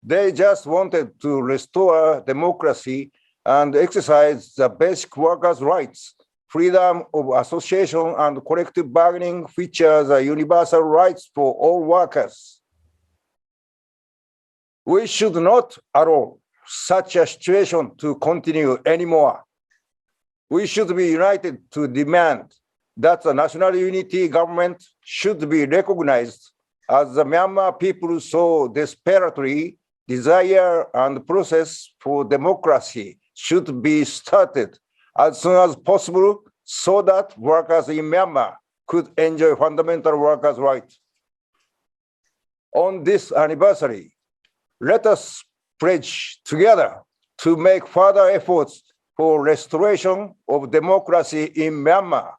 They just wanted to restore democracy and exercise the basic workers' rights. Freedom of association and collective bargaining features the universal rights for all workers. We should not allow such a situation to continue anymore. We should be united to demand that the national unity government should be recognized as the Myanmar people so desperately desire and process for democracy should be started as soon as possible so that workers in Myanmar could enjoy fundamental workers' rights. On this anniversary, let us pledge together to make further efforts for restoration of democracy in Myanmar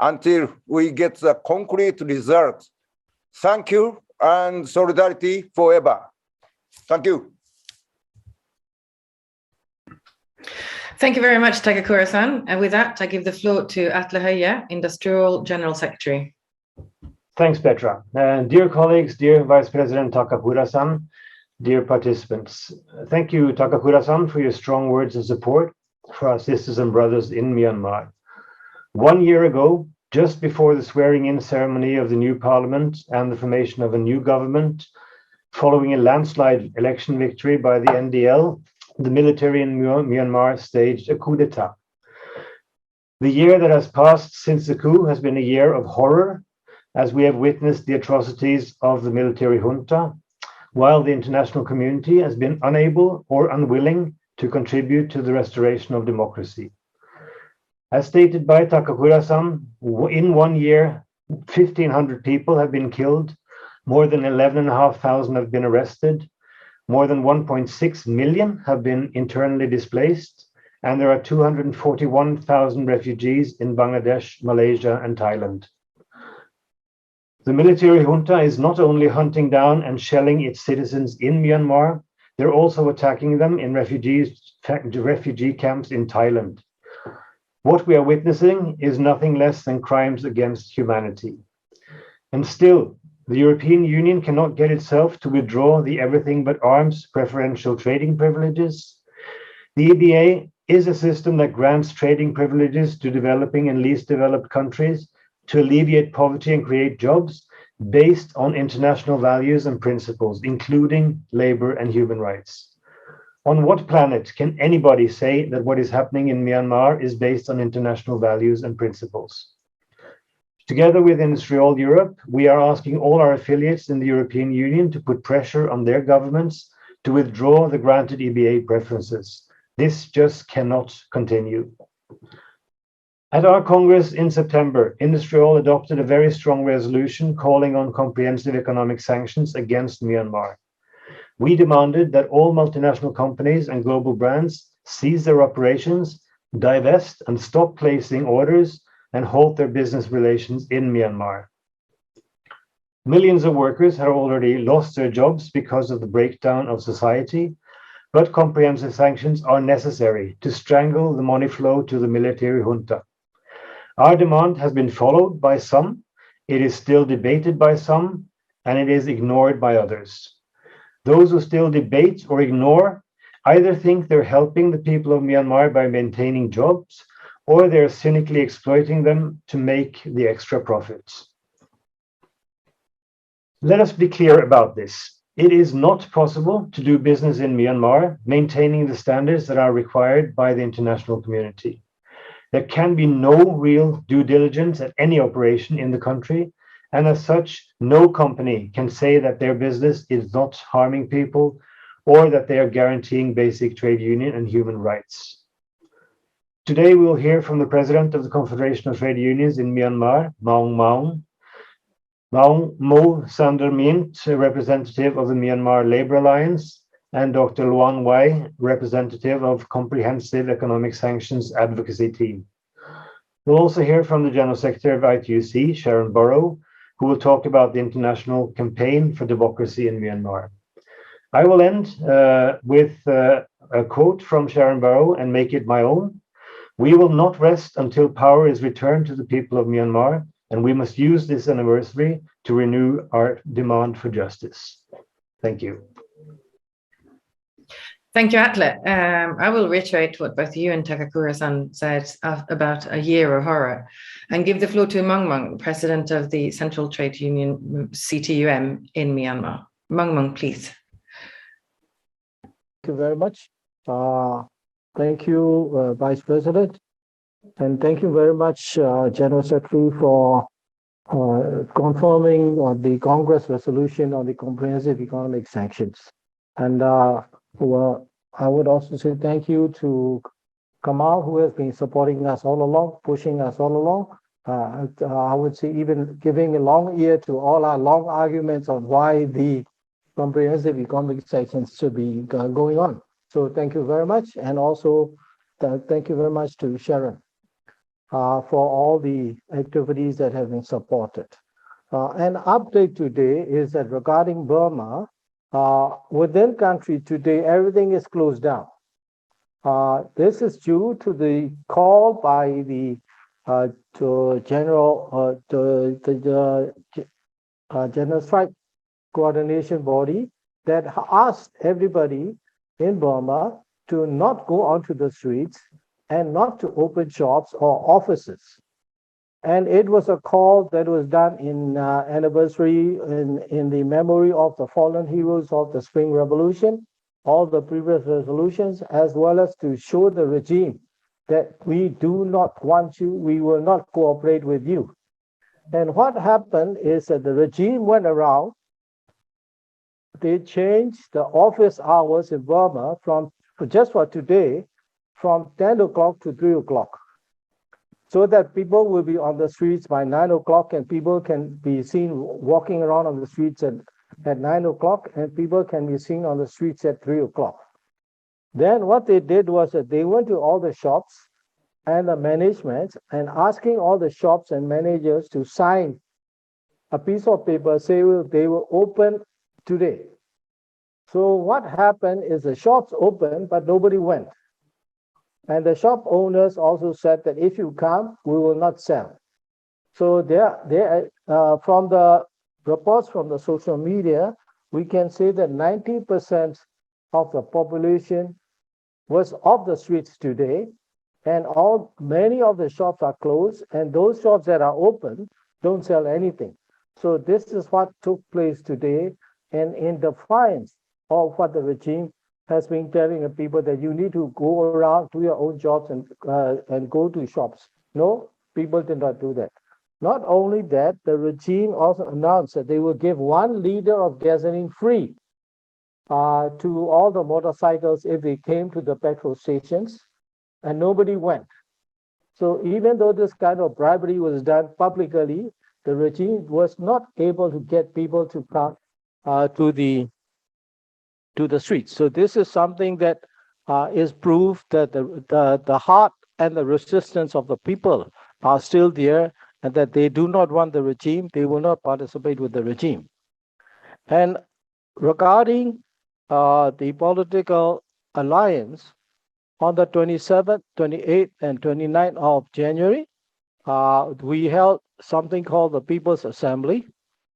until we get the concrete result. Thank you and solidarity forever. Thank you. Thank you very much, Takakura-san. And with that, I give the floor to Atle Høie, IndustriALL General Secretary. Thanks, Petra. Dear colleagues, dear Vice President Takakura-san, dear participants, thank you, Takakura-san, for your strong words of support for our sisters and brothers in Myanmar. 1 year ago, just before the swearing-in ceremony of the new parliament and the formation of a new government, following a landslide election victory by the NDL, the military in Myanmar staged a coup d'etat. The year that has passed since the coup has been a year of horror, as we have witnessed the atrocities of the military junta, while the international community has been unable or unwilling to contribute to the restoration of democracy. As stated by Takakura-san, in 1 year, 1,500 people have been killed, more than 11,500 have been arrested, more than 1.6 million have been internally displaced, and there are 241,000 refugees in Bangladesh, Malaysia, and Thailand. The military junta is not only hunting down and shelling its citizens in Myanmar, they're also attacking them in refugee camps in Thailand. What we are witnessing is nothing less than crimes against humanity. And still, the European Union cannot get itself to withdraw the everything but arms preferential trading privileges. The EBA is a system that grants trading privileges to developing and least developed countries to alleviate poverty and create jobs based on international values and principles, including labor and human rights. On what planet can anybody say that what is happening in Myanmar is based on international values and principles? Together with IndustriALL Europe, we are asking all our affiliates in the European Union to put pressure on their governments to withdraw the granted EBA preferences. This just cannot continue. At our Congress in September, IndustriALL adopted a very strong resolution calling on comprehensive economic sanctions against Myanmar. We demanded that all multinational companies and global brands cease their operations, divest and stop placing orders, and halt their business relations in Myanmar. Millions of workers have already lost their jobs because of the breakdown of society, but comprehensive sanctions are necessary to strangle the money flow to the military junta. Our demand has been followed by some, it is still debated by some, and it is ignored by others. Those who still debate or ignore either think they're helping the people of Myanmar by maintaining jobs, or they're cynically exploiting them to make the extra profits. Let us be clear about this. It is not possible to do business in Myanmar maintaining the standards that are required by the international community. There can be no real due diligence at any operation in the country, and as such, no company can say that their business is not harming people or that they are guaranteeing basic trade union and human rights. Today, we will hear from the President of the Confederation of Trade Unions in Myanmar, Maung. Mo Sander Mint, representative of the Myanmar Labour Alliance, and Dr. Luan Wai, representative of Comprehensive Economic Sanctions Advocacy Team. We'll also hear from the General Secretary of ITUC, Sharan Burrow, who will talk about the International Campaign for Democracy in Myanmar. I will end with a quote from Sharan Burrow and make it my own. We will not rest until power is returned to the people of Myanmar, and we must use this anniversary to renew our demand for justice. Thank you. Thank you, Atle. I will reiterate what both you and Takakura-san said about a year of horror and give the floor to Maung, president of the Central Trade Union, CTUM, in Myanmar. Maung, please. Thank you very much. Thank you, Vice President. And thank you very much, General Secretary, for confirming the Congress resolution on the comprehensive economic sanctions. And well, I would also say thank you to Kamal, who has been supporting us all along, pushing us all along. I would say even giving a long ear to all our long arguments on why the comprehensive economic sanctions should be going on. So thank you very much. And also thank you very much to Sharan for all the activities that have been supported. An update today is that regarding Burma, within country today, everything is closed down. This is due to the call by the General Strike Coordination Body that asked everybody in Burma to not go onto the streets and not to open shops or offices. And it was a call that was done in anniversary in the memory of the fallen heroes of the Spring Revolution, all the previous resolutions, as well as to show the regime that we do not want you, we will not cooperate with you. And what happened is that the regime went around, they changed the office hours in Burma from, just for today, from 10 o'clock to 3 o'clock, so that people will be on the streets by 9 o'clock and people can be seen walking around on the streets at 9 o'clock and people can be seen on the streets at 3 o'clock. Then what they did was that they went to all the shops and the management and asking all the shops and managers to sign a piece of paper saying they will open today. So what happened is the shops opened, but nobody went. And the shop owners also said that if you come, we will not sell. So from the reports from the social media, we can say that 90% of the population was off the streets today, and many of the shops are closed, and those shops that are open don't sell anything. So this is what took place today, and in defiance of what the regime has been telling the people that you need to go around, do your own jobs and go to shops. No, people did not do that. Not only that, the regime also announced that they will give 1 liter of gasoline free to all the motorcycles if they came to the petrol stations, and nobody went. So even though this kind of bribery was done publicly, the regime was not able to get people to come to the streets. So this is something that is proof that the heart and the resistance of the people are still there, and that they do not want the regime, they will not participate with the regime. And regarding the political alliance, on the 27th, 28th, and 29th of January, we held something called the People's Assembly.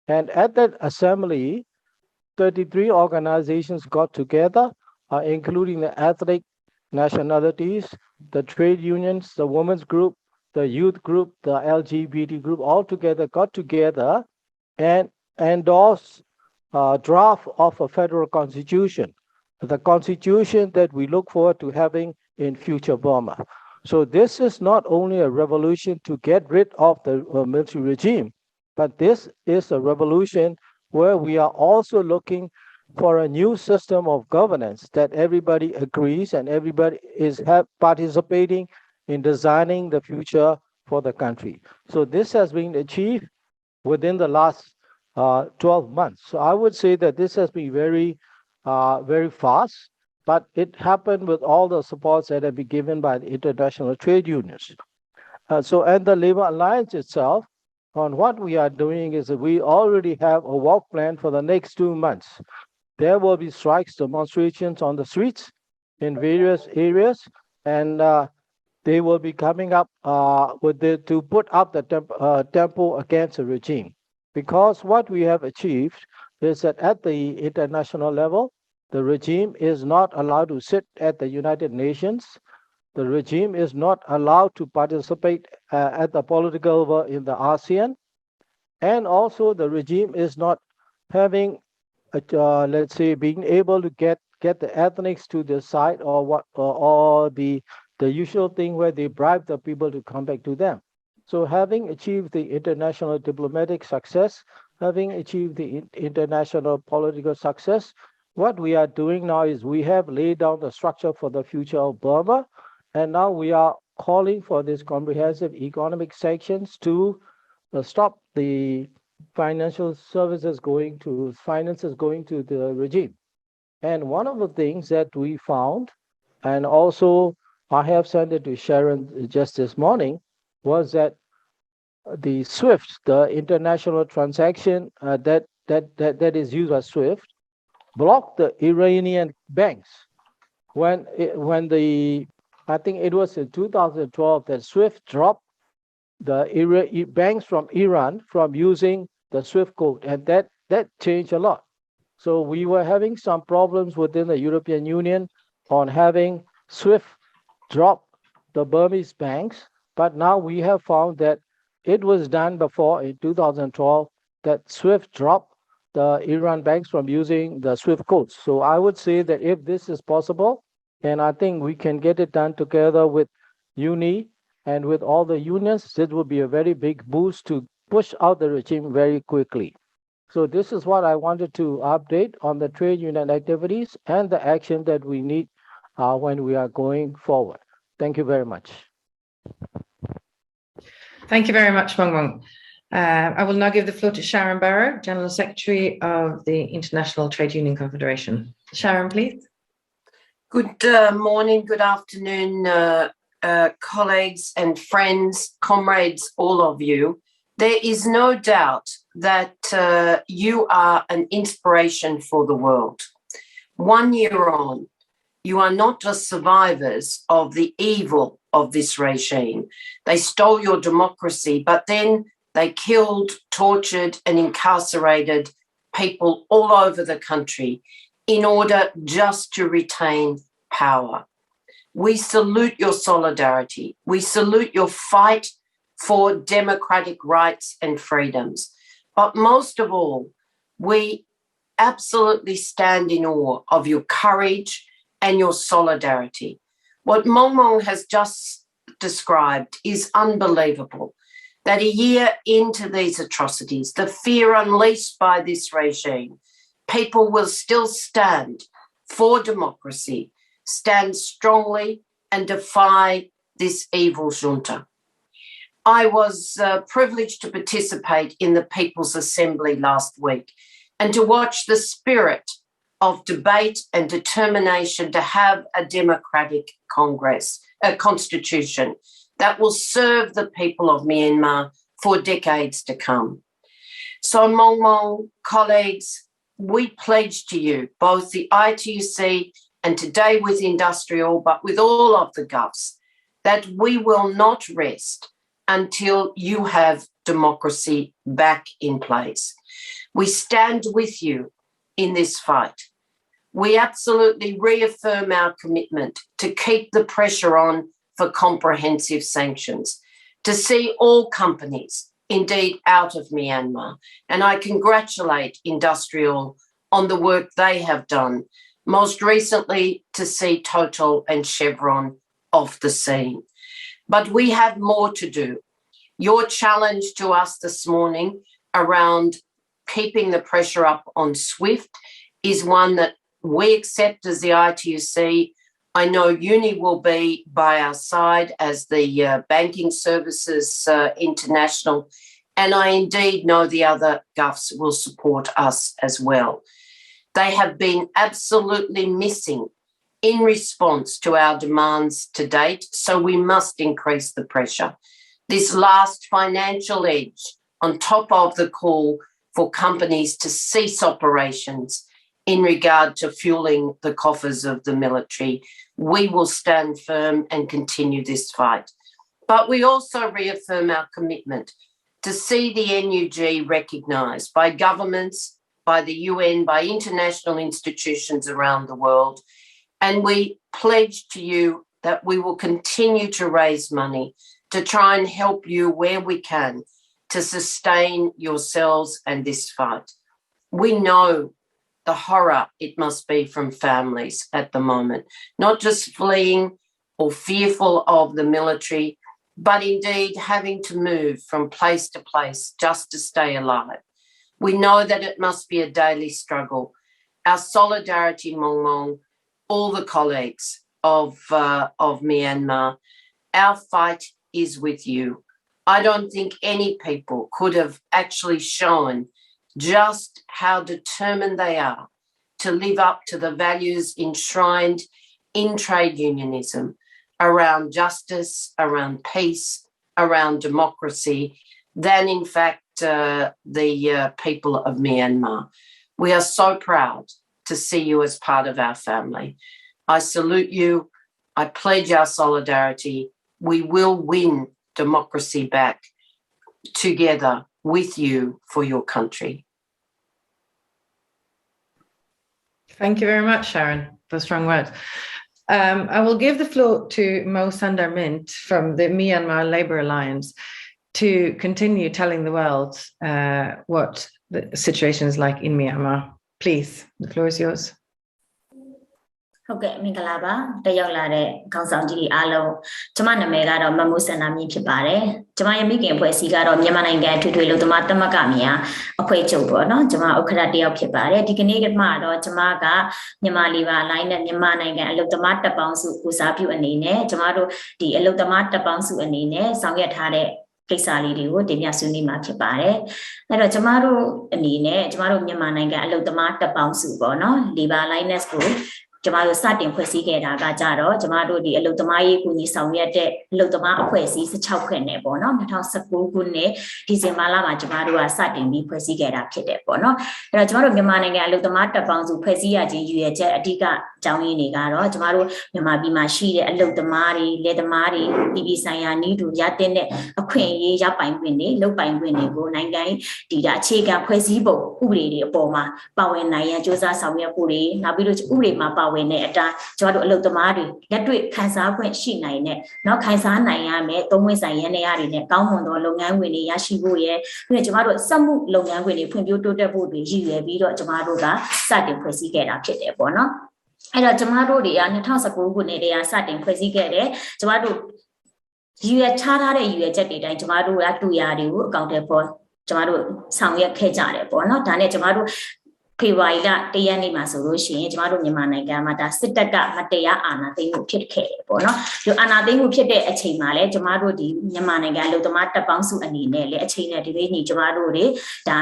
And at that assembly, 33 organizations got together, including the ethnic nationalities, the trade unions, the women's group, the youth group, the LGBT group, all together got together and endorsed a draft of a federal constitution, the constitution that we look forward to having in future Burma. So this is not only a revolution to get rid of the military regime, but this is a revolution where we are also looking for a new system of governance that everybody agrees and everybody is participating in designing the future for the country. So this has been achieved within the last 12 months. So I would say that this has been very fast, but it happened with all the supports that have been given by the international trade unions. And the Labor Alliance itself, on what we are doing is that we already have a work plan for the next 2 months. There will be strikes, demonstrations on the streets in various areas, and they will be coming up to put up the tempo against the regime. Because what we have achieved is that at the international level, The regime is not allowed to sit at the United Nations. The regime is not allowed to participate at the political level in the ASEAN. And also the regime is not having, let's say, being able to get the ethnics to the side or the usual thing where they bribe the people to come back to them. So having achieved the international diplomatic success, having achieved the international political success, what we are doing now is we have laid down the structure for the future of Burma, and now we are calling for this comprehensive economic sanctions to stop the finances going to the regime. And one of the things that we found, and also I have sent it to Sharon just this morning, was that the SWIFT, the international transaction that is used as SWIFT, blocked the Iranian banks when I think it was in 2012 that SWIFT dropped the banks from Iran from using the SWIFT code, and that changed a lot. So we were having some problems within the European Union on having SWIFT drop the Burmese banks, but now we have found that it was done before in 2012 that SWIFT dropped the Iran banks from using the SWIFT codes. So I would say that if this is possible, and I think we can get it done together with UNI and with all the unions, it will be a very big boost to push out the regime very quickly. So this is what I wanted to update on the trade union activities and the action that we need when we are going forward. Thank you very much. Thank you very much, Maung. I will now give the floor to Sharan Burrow, General Secretary of the International Trade Union Confederation. Sharan, please. Good morning, good afternoon, colleagues and friends, comrades, all of you. There is no doubt that you are an inspiration for the world. 1 year on, you are not just survivors of the evil of this regime. They stole your democracy, but then they killed, tortured, and incarcerated people all over the country in order just to retain power. We salute your solidarity. We salute your fight for democratic rights and freedoms. But most of all, we absolutely stand in awe of your courage and your solidarity. What Maung has just described is unbelievable. That a year into these atrocities, the fear unleashed by this regime, people will still stand for democracy, stand strongly and defy this evil junta. I was privileged to participate in the People's Assembly last week and to watch the spirit of debate and determination to have a democratic constitution that will serve the people of Myanmar for decades to come. So Maung, colleagues, we pledge to you, both the ITUC and today with IndustriALL, but with all of the govs, that we will not rest until you have democracy back in place. We stand with you in this fight. We absolutely reaffirm our commitment to keep the pressure on for comprehensive sanctions, to see all companies indeed out of Myanmar. And I congratulate IndustriALL on the work they have done, most recently to see Total and Chevron off the scene. But we have more to do. Your challenge to us this morning around keeping the pressure up on SWIFT is one that we accept as the ITUC. I know UNI will be by our side as the Banking Services International, and I indeed know the other GUFs will support us as well. They have been absolutely missing in response to our demands to date, so we must increase the pressure. This last financial edge on top of the call for companies to cease operations in regard to fueling the coffers of the military, we will stand firm and continue this fight. But we also reaffirm our commitment to see the NUG recognised by governments, by the UN, by international institutions around the world. And we pledge to you that we will continue to raise money to try and help you where we can to sustain yourselves and this fight. We know the horror it must be from families at the moment, not just fleeing or fearful of the military, but indeed having to move from place to place just to stay alive. We know that it must be a daily struggle. Our solidarity, Maung, all the colleagues of Myanmar, our fight is with you. I don't think any people could have actually shown just how determined they are to live up to the values enshrined in trade unionism around justice, around peace, around democracy, than in fact the people of Myanmar. We are so proud to see you as part of our family. I salute you. I pledge our solidarity. We will win democracy back together with you for your country. Thank you very much, Sharon, for strong words. I will give the floor to Mo Sundar Mint from the Myanmar Labour Alliance to continue telling the world what the situation is like in Myanmar. Please, the floor is yours. ဟုတ်ကဲ့မင်္ဂလာပါတက်ရောက်လာတဲ့ခေါင်းဆောင်ကြီးတွေအားလုံးကျမနာမည်ကတော့မမိုးစန္ဒာမြင့်ဖြစ်ပါတယ်ကျမရဲ့မိခင်အဖွဲ့အစည်းကတော့မြန်မာနိုင်ငံအထွေထွေလူသမားသမဂ္ဂများအဖွဲ့ချုပ်ပေါ့နော်ကျမဥက္ကဋ္ဌတယောက်ဖြစ်ပါတယ်ဒီကနေ့မှတော့ကျမကမြန်မာလီဘာလိုင်းနဲ့မြန်မာနိုင်ငံအလုပ်သမားတပ်ပေါင်းစုဦးစားပြုအနေနဲ့ကျမတို့ဒီအလုပ်သမားတပ်ပေါင်းစုအနေနဲ့ဆောင်ရွက်ထားတဲ့ကိစ္စလေးတွေကိုတင်ပြဆွေးနွေးမှာဖြစ်ပါတယ်အဲ့တော့ကျမတို့အနေနဲ့ကျမတို့မြန်မာနိုင်ငံအလုပ်သမားတပ်ပေါင်းစုပေါ့နော် Labor Alliance ကိုကျမတို့စတင်ဖွဲ့စည်းခဲ့တာကကြတော့ကျမတို့ဒီအလုပ်သမားရေးကူညီဆောင်ရွက်တဲ့အလုပ်သမားအဖွဲ့အစည်း16ဖွဲ့နဲ့ပေါ့နော်2019ခုနှစ်ဒီဇင်ဘာလမှာကျမတို့ကစတင်ပြီးဖွဲ့စည်းခဲ့တာဖြစ်တယ်ပေါ့နော်အဲ့တော့ကျမတို့မြန်မာနိုင်ငံအလုပ်သမားတပ်ပေါင်းစုဖွဲ့စည်းရခြင်းရည်ရွယ်ချက်အဓိကအကြောင်းရင်းတွေကတော့ကျမတို့မြန်မာပြည်မှာရှိတဲ့အလုပ်သမားတွေလယ်သမားတွေပြည်ပြည်ဆိုင်ရာနည်းတူရတဲ့အခွင့်အရေးရပိုင်ခွင့်တွေလုပ်ပိုင်ခွင့်တွေကိုနိုင်ငံဒီတာအခြေခံဖွဲ့စည်းပုံဥပဒေတွေအပေါ်မှာပါဝင်နိုင်ရန်စ조사ဆောင်ရွက်ဖို့တွေနောက်ပြီးတော့ဥပဒေမှာပါဝင်တဲ့အတိုင်းကျမတို့အလုပ်သမားတွေလက်တွေ့ခန်းစားခွင့်ရှိနိုင်တဲ့နောက်ခန်းစားနိုင်ရမယ်သုံးဝင်ဆိုင်ရန်နေရာတွေနဲ့ကောင်းမွန်သောလုပ်ငန်းဝင်တွေရရှိဖို့ရဲ့ပြီးတော့ကျမတို့စက်မှုလုပ်ငန်းခွင်တွေဖွံ့ဖြိုးတိုးတက်ဖို့တွေရည်ရွယ်ပြီးတော့ကျမတို့ကစတင်ဖွဲ့စည်းခဲ့တာဖြစ်တယ်ပေါ့နော်အဲ့တော့ကျမတို့တွေက2019ခုနှစ်တည်းကစတင်ဖွဲ့စည်းခဲ့တယ်ကျမတို့ရည်ရွယ်ချထားတဲ့ရည်ရွယ်ချက်တွေတိုင်းကျမတို့ကတူရာတွေကိုအကောင့်ထဲပေါ်ကျမတို့ဆောင်ရွက်ခဲ့ကြတယ်ပေါ့နော်ဒါနဲ့ကျမတို့ဖေဖော်ဝါရီလ1ရက်နေ့မှာဆိုလို့ရှိရင်ကျမတို့မြန်မာနိုင်ငံမှာဒါစစ်တပ်ကမတရားအာဏာသိမ်းမှုဖြစ်ခဲ့တယ်ပေါ့နော်ဒီအာဏာသိမ်းမှုဖြစ်တဲ့အချိန်မှာလည်းကျမတို့ဒီမြန်မာနိုင်ငံအလုပ်သမားတပ်ပေါင်းစုအနေနဲ့လည်းအချိန်နဲ့ဒီနေ့ညီကျမတို့တွေဒါ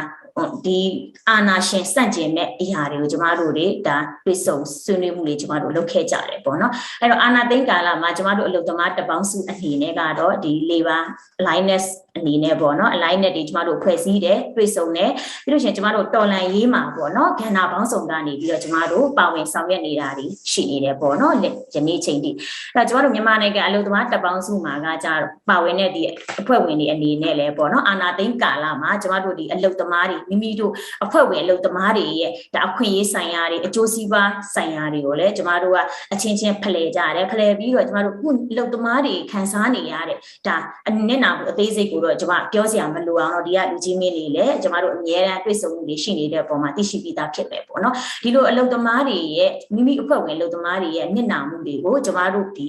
ဒီအာဏာရှင်စန့်ကျင်တဲ့အရာတွေကိုကျမတို့တွေဒါတွေ့ဆုံဆွေးနွေးမှုတွေကျမတို့လုပ်ခဲ့ကြတယ်ပေါ့နော်အဲ့တော့အာဏာသိမ်းကာလမှာကျမတို့အလုပ်သမားတပ်ပေါင်းစုအနေနဲ့ကတော့ဒီ Labor Alliance အနေနဲ့ပေါ့နော် Alliance တွေကျမတို့ဖွဲ့စည်းတယ်တွေ့ဆုံတယ်ပြီးလို့ရှိရင်ကျမတို့တော်လှန်ရေးမှာပေါ့နော်ကဏ္ဍပေါင်းစုံကနေပြီးတော့ကျမတို့ပါဝင်ဆောင်ရွက်နေတာတွေရှိနေတယ်ပေါ့နော်ယနေ့ချိန်ထိအဲ့တော့ကျမတို့မြန်မာနိုင်ငံအလုပ်သမားတပ်ပေါင်းစုမှာကကြတော့ပါဝင်တဲ့ဒီအဖွဲ့ဝင်တွေအနေနဲ့လည်းပေါ့နော်အာဏာသိမ်းကာလမှာကျမတို့ဒီအလုပ်သမားတွေမိမိတို့အဖွဲ့ဝင်အလုပ်သမားတွေရဲ့ဒါအခွင့်အရေးဆိုင်ရာတွေအကျိုးစီးပွားဆိုင်ရာတွေကိုလည်းကျမတို့ကအချင်းချင်းဖလှယ်ကြတယ်ဖလှယ်ပြီးတော့ကျမတို့အလုပ်သမားတွေခန်းစားနေရတဲ့ဒါအနစ်နာမှုအသေးစိတ်ကိုတော့ကျမပြောစရာမလိုအောင်တော့ဒီကလူကြီးမင်းတွေလည်းကျမတို့အများအားတွေ့ဆုံမှုတွေရှိနေတဲ့ပုံမှာသိရှိပြီးသားဖြစ်မယ်ပေါ့နော်ဒီလိုအလုပ်သမားတွေရဲ့မိမိအဖွဲ့ဝင်အလုပ်သမားတွေရဲ့နစ်နာမှုတွေကိုကျမတို့ဒီ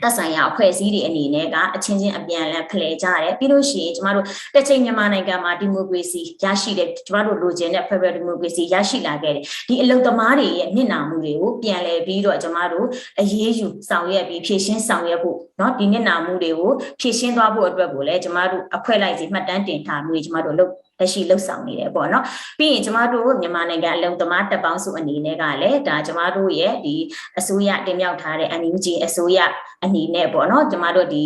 သက်ဆိုင်ရာအဖွဲ့အစည်းတွေအနေနဲ့ကအချင်းချင်းအပြန်အလှန်ဖလှယ်ကြတယ်ပြီးလို့ရှိရင်ကျမတို့တစ်ချိန်မြန်မာနိုင်ငံမှာဒီမိုကရေစီရရှိတဲ့ကျမတို့လိုချင်တဲ့ Federal Democracy ရရှိလာခဲ့တယ်ဒီအလုပ်သမားတွေရဲ့နစ်နာမှုတွေကိုပြန်လည်ပြီးတော့ကျမတို့အရေးယူဆောင်ရွက်ပြီးဖြည့်ရှင်းဆောင်ရွက်ဖို့เนาะဒီနစ်နာမှုတွေကိုဖြည့်ရှင်းသွားဖို့အတွက်ကိုလည်းကျမတို့အဖွဲ့လိုက်စီမှတ်တမ်းတင်ထားမှုကျမတို့လုပ်လက်ရှိလှုပ်ဆောင်နေတယ်ပေါ့နော်ပြီးရင်ကျမတို့မြန်မာနိုင်ငံအလုံသမားတပ်ပေါင်းစုအနေနဲ့ကလည်းဒါကျမတို့ရဲ့ဒီအစိုးရတင်မြှောက်ထားတဲ့ NUG အစိုးရအ အနေနဲ့ပေါ့နော်ကျမတို့ဒီ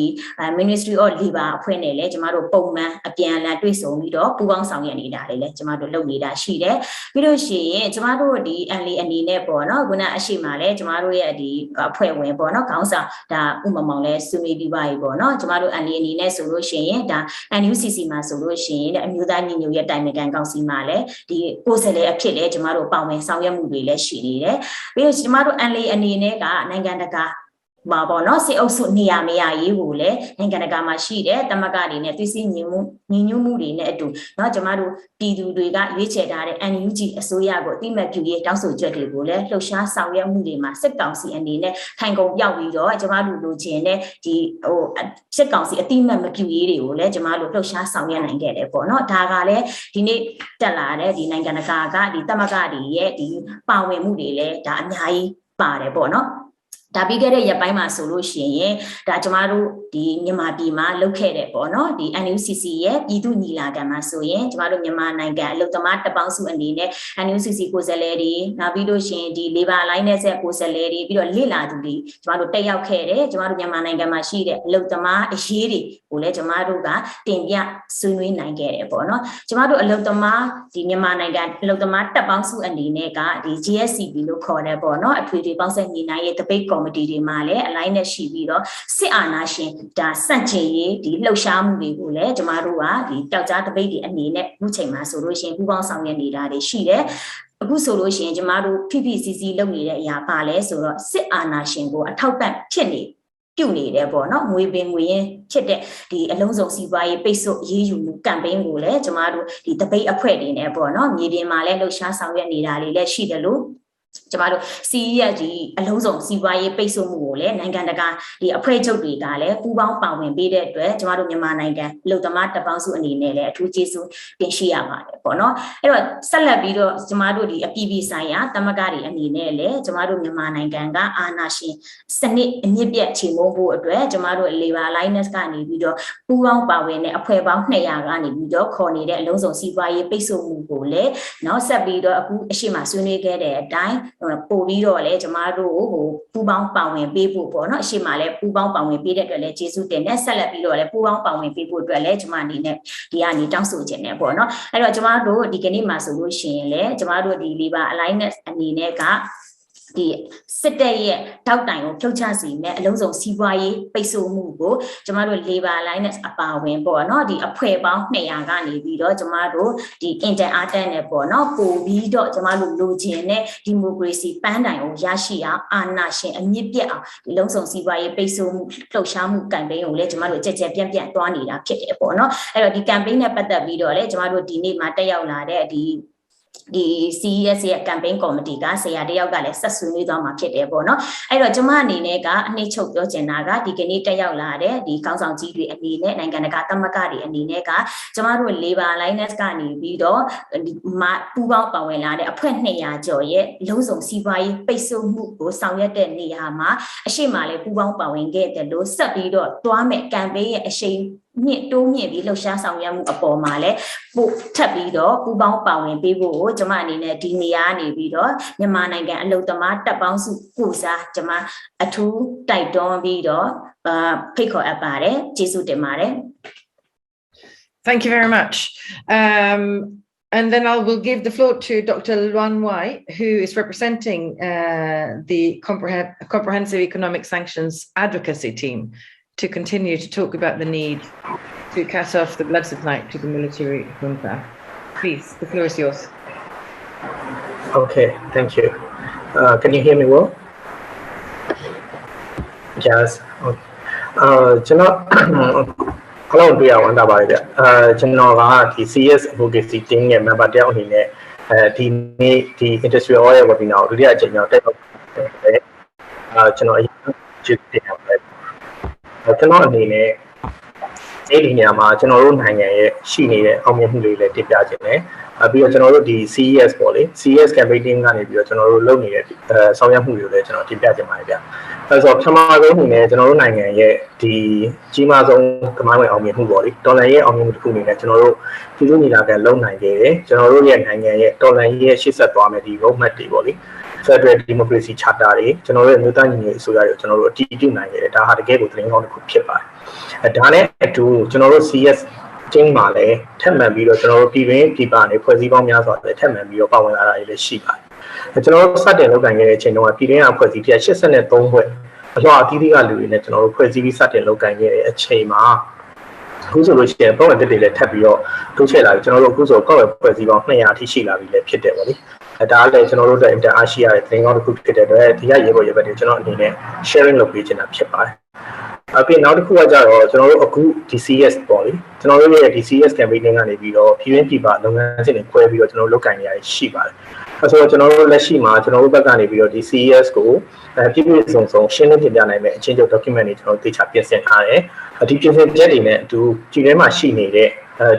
Ministry of Labor အဖွဲ့နဲ့လည်းကျမတို့ပုံမှန်အပြန်အလှန်တွေ့ဆုံပြီးတော့ပူးပေါင်းဆောင်ရွက်နေတာတွေလည်းကျမတို့လုပ်နေတာရှိတယ်ပြီးလို့ရှိရင်ကျမတို့ဒီ NLA အနေနဲ့ပေါ့နော်ခုနအရှိမှလည်းကျမတို့ရဲ့ဒီအဖွဲ့ဝင်ပေါ့နော်ခေါင်းဆောင်ဒါဥမမောင်လည်းဆွေးနွေးပြီးပါပြီပေါ့နော်ကျမတို့ NLA အနေနဲ့ဆိုလို့ရှိရင်ဒါ NUCC မှာဆိုလို့ရှိရင်အမျိုးသားညီညွတ်ရေးတိုင်ပင်ခံကောင်စီမှာလည်းဒီကိုယ်စားလှယ်အဖြစ်လည်းကျမတို့ပါဝင်ဆောင်ရွက်မှုတွေလည်းရှိနေတယ်ပြီးတော့ကျမတို့ NLA အနေနဲ့ကနိုင်ငံတကာမှာပေါ့နော်စေအုပ်စုနေရာမရရေးကိုလည်းနိုင်ငံတကာမှာရှိတဲ့တမကတွေနဲ့သိစည်းညီညွတ်မှုတွေနဲ့အတူเนาะကျမတို့ပြည်သူတွေကရွေးချယ်ထားတဲ့ NUG အစိုးရကိုအတိမတ်ပြုရေးတောင်းဆိုချက်တွေကိုလည်းလှုပ်ရှားဆောင်ရွက်မှုတွေမှာစစ်ကောင်စီအနေနဲ့ထိုင်ကုန်ပြောက်ပြီးတော့ကျမတို့လိုချင်တဲ့ဒီစစ်ကောင်စီအတိမတ်မပြုရေးတွေကိုလည်းကျမတို့လှုပ်ရှားဆောင်ရွက်နိုင်ခဲ့တယ်ပေါ့เนาะဒါကလည်းဒီနေ့တက်လာတဲ့ဒီနိုင်ငံတကာကဒီတမကတွေရဲ့ဒီပါဝင်မှုတွေလည်းဒါအများကြီးပါတယ်ပေါ့เนาะဒါပြီးခဲ့တဲ့ရက်ပိုင်းမှာဆိုလို့ရှိရင်ဒါကျမတို့ဒီမြန်မာပြည်မှာလုပ်ခဲ့တဲ့ပေါ့နော်ဒီ NUCC ရဲ့ပြည်သူညီလာခံမှာဆိုရင်ကျမတို့မြန်မာနိုင်ငံအလုပ်သမားတပ်ပေါင်းစုအနေနဲ့ NUCC ကိုယ်စားလှယ်တွေနောက်ပြီးလို့ရှိရင်ဒီ Labor Alliance ရဲ့ကိုယ်စားလှယ်တွေပြီးတော့လေ့လာသူတွေကျမတို့တက်ရောက်ခဲ့တယ်ကျမတို့မြန်မာနိုင်ငံမှာရှိတဲ့အလုပ်သမားအရေးတွေကိုလည်းကျမတို့ကတင်ပြဆွေးနွေးနိုင်ခဲ့တယ်ပေါ့နော်ကျမတို့အလုပ်သမားဒီမြန်မာနိုင်ငံအလုပ်သမားတပ်ပေါင်းစုအနေနဲ့ကဒီ GSCB လို့ခေါ်တယ်ပေါ့နော်အထွေထွေပေါင်းဆက်ညီနိုင်ရေးတပိတ်ကော်မတီတွေမှာလည်းအလိုက်နဲ့ရှိပြီးတော့စစ်အာဏာရှင်ဒါစန့်ကျင်ရေးဒီလှုပ်ရှားမှုတွေကိုလည်းကျမတို့ကဒီတောက်ကြားတပိတ်တွေအနေနဲ့အခုချိန်မှာဆိုလို့ရှိရင်ပူးပေါင်းဆောင်ရွက်နေတာတွေရှိတယ်အခုဆိုလို့ရှိရင်ကျမတို့ PPCC လုပ်နေတဲ့အရာပါလဲဆိုတော့စစ်အာဏာရှင်ကိုအထောက်ပံ့ဖြစ်နေပြုတ်နေတယ်ပေါ့နော်ငွေပင်ငွေရင်းဖြစ်တဲ့ဒီအလုံးစုံစီးပွားရေးပိတ်ဆို့ရေးယူမှုကမ်ပိန်းကိုလည်းကျမတို့ဒီတပိတ်အဖွဲ့တွေနဲ့ပေါ့နော်မြေပြင်မှာလည်းလှုပ်ရှားဆောင်ရွက်နေတာတွေလည်းရှိတယ်လို့ကျမတို့ CES ဒီအလုံးစုံစီးပွားရေးပိတ်ဆို့မှုကိုလည်းနိုင်ငံတကာဒီအဖွဲ့ချုပ်တွေကလည်းပူးပေါင်းပါဝင်ပေးတဲ့အတွက်ကျမတို့မြန်မာနိုင်ငံလူသမားတပ်ပေါင်းစုအနေနဲ့လည်းအထူးကျေးဇူးတင်ရှိရပါတယ်ပေါ့နော်အဲ့တော့ဆက်လက်ပြီးတော့ကျမတို့ဒီအပြည်ပြည်ဆိုင်ရာတမကတွေအနေနဲ့လည်းကျမတို့မြန်မာနိုင်ငံကအာဏာရှင်စနစ်အမြင့်ပြတ်ချေမှုန်းဖို့အတွက်ကျမတို့ Labor Alliance ကနေပြီးတော့ပူးပေါင်းပါဝင်တဲ့အဖွဲ့ပေါင်း200ကနေပြီးတော့ခေါ်နေတဲ့အလုံးစုံစီးပွားရေးပိတ်ဆို့မှုကိုလည်းနောက်ဆက်ပြီးတော့အခုအရှိမဆွေးနွေးခဲ့တဲ့အတိုင်းပို့ပြီးတော့လည်းကျမတို့ဟိုပူပေါင်းပါဝင်ပေးဖို့ပေါ့နော်အရှိမလည်းပူပေါင်းပါဝင်ပေးတဲ့အတွက်လည်းကျေးဇူးတင်တယ်ဆက်လက်ပြီးတော့လည်းပူပေါင်းပါဝင်ပေးဖို့အတွက်လည်းကျမအနေနဲ့ဒီကနေတောင်းဆိုခြင်းနဲ့ပေါ့နော်အဲ့တော့ကျမတို့ဒီကနေ့မှာဆိုလို့ရှိရင်လည်းကျမတို့ဒီ Labor Alliance အနေနဲ့ကဒီစစ်တပ်ရဲ့တောက်တိုင်ကိုဖြုတ်ချစီမဲ့အလုံးစုံစီးပွားရေးပိတ်ဆို့မှုကိုကျမတို့ Labor Alliance အပါဝင်ပေါ့နော်ဒီအဖွဲ့ပေါင်း200ကနေပြီးတော့ကျမတို့ဒီ Inter-Arten နဲ့ပေါ့နော်ပို့ပြီးတော့ကျမတို့လိုချင်တဲ့ဒီမိုကရေစီပန်းတိုင်ကိုရရှိအောင်အာဏာရှင်အမြင့်ပြတ်အောင်ဒီလုံးစုံစီးပွားရေးပိတ်ဆို့မှုလှုပ်ရှားမှု campaign ကိုလည်းကျမတို့ကြက်ပြန့်သွားနေတာဖြစ်တယ်ပေါ့နော်အဲ့တော့ဒီ campaign နဲ့ပတ်သက်ပြီးတော့လည်းကျမတို့ဒီနေ့မှာတက်ရောက်လာတဲ့ဒီ CES ရဲ့ campaign committee ကဆရာတယောက်ကလည်းဆက်ဆွေးနွေးသွားမှာဖြစ်တယ်ပေါ့နော်အဲ့တော့ကျမအနေနဲ့ကအနှစ်ချုပ်ပြောချင်တာကဒီကနေ့တက်ရောက်လာတဲ့ဒီခေါင်းဆောင်ကြီးတွေအနေနဲ့နိုင်ငံတကာသမဂ္ဂတွေအနေနဲ့ကကျမတို့ Labor Alliance ကနေပြီးတော့ပူးပေါင်းပါဝင်လာတဲ့အဖွဲ့200ကျော်ရဲ့လုံးစုံစီးပွားရေးပိတ်ဆို့မှုကိုဆောင်ရွက်တဲ့နေရာမှာအရှိမလည်းပူးပေါင်းပါဝင်ခဲ့တယ်လို့ဆက်ပြီးတော့တွားမဲ့ campaign ရဲ့အရှိန်မြင့်တိုးမြင့်ပြီးလှုပ်ရှားဆောင်ရွက်မှုအပေါ်မှာလည်းပို့ထပ်ပြီးတော့ပူပေါင်းပါဝင်ပေးဖို့ကိုကျမအနေနဲ့ဒီနေရာနေပြီးတော့မြန်မာနိုင်ငံအလုပ်သမားတပ်ပေါင်းစုကိုစားကျမအထူးတိုက်တွန်းပြီးတော့ဖိတ်ခေါ်အပ်ပါတယ်ကျေးဇူးတင်ပါတယ် Thank you very much. And then I will give the floor to Dr. Chan Myae, who is representing the Comprehensive Economic Sanctions Advocacy Team, to continue to talk about the need to cut off the blood supply to the military junta. Please, the floor is yours. Okay, thank you. Can you hear me well? Yes. Hello, everyone. The CS Advocacy Team member down here. The IndustriALL webinar. Cái nói này nè, cái gì nhà mà cho nó luôn hàng ngày xí này ông em người lại tiếp trả chuyện này, bây giờ cho nó đi CES bỏ đi, CES campaign này bây giờ cho nó lâu này sau em người lại cho nó tiếp trả chuyện này vậy. Bây giờ tham gia cái này nè cho nó luôn hàng ngày thì chỉ mà trong cái máy ông em bỏ đi, đó là ông em người này cho nó ví dụ như là cái lâu này cái cho nó luôn hàng ngày đó là ship set vào này thì gốc mất đi bỏ đi. Federal Democracy Charter တွေကျွန်တော်တို့မြို့သားညီညွတ်ရေးအစိုးရတွေကျွန်တော်တို့အတည်ပြုနိုင်ခဲ့တယ်ဒါဟာတကယ်ကိုသတင်းကောင်းတစ်ခုဖြစ်ပါတယ်ဒါနဲ့အတူကျွန်တော်တို့ CS ချင်းမှာလည်းထပ်မံပြီးတော့ကျွန်တော်တို့ပြည်တွင်းပြည်ပနဲ့ဖွဲ့စည်းပေါင်းများစွာလည်းထပ်မံပြီးတော့ပါဝင်လာတာတွေလည်းရှိပါတယ်ကျွန်တော်တို့စတင်လုပ်ကိုင်ခဲ့တဲ့အချိန်တုန်းကပြည်တွင်းအဖွဲ့အစည်း183ဖွဲ့အလှအသီးသီးကလူတွေနဲ့ကျွန်တော်တို့ဖွဲ့စည်းပြီးစတင်လုပ်ကိုင်ခဲ့တဲ့အချိန်မှာအခုဆိုလို့ရှိရင်ပုံမှန်တက်တွေလည်းထပ်ပြီးတော့တိုးချဲ့လာပြီကျွန်တော်တို့အခုဆိုကောက်ရဖွဲ့စည်းပေါင်း200အထိရှိလာပြီလည်းဖြစ်တယ်ပေါ့လေဒါလည်းကျွန်တော်တို့အတွက်အင်တာအားရှိရတဲ့သတင်းကောင်းတစ်ခုဖြစ်တဲ့အတွက်ဒီကရေပေါ်ရေဘက်တွေကျွန်တော်အနေနဲ့ sharing လုပ်ပေးချင်တာဖြစ်ပါတယ်အပြင်နောက်တစ်ခုကကြတော့ကျွန်တော်တို့အခု DCS ပေါ့လေကျွန်တော်တို့ရဲ့ DCS campaign ကနေပြီးတော့ပြည်တွင်းပြည်ပလုပ်ငန်းစဉ်တွေခွဲပြီးတော့ကျွန်တော်တို့လုပ်ကိုင်နေရရှိပါတယ်အဲဆိုတော့ကျွန်တော်တို့လက်ရှိမှာကျွန်တော်တို့ဘက်ကနေပြီးတော့ DCS ကိုပြည့်ပြည့်စုံစုံရှင်းလင်းပြပြနိုင်မယ့်အချင်းချုပ် document တွေကျွန်တော်တို့သေချာပြင်ဆင်ထားတယ်ဒီပြင်ဆင်ချက်တွေနဲ့အတူပြည်တွင်းမှာရှိနေတဲ့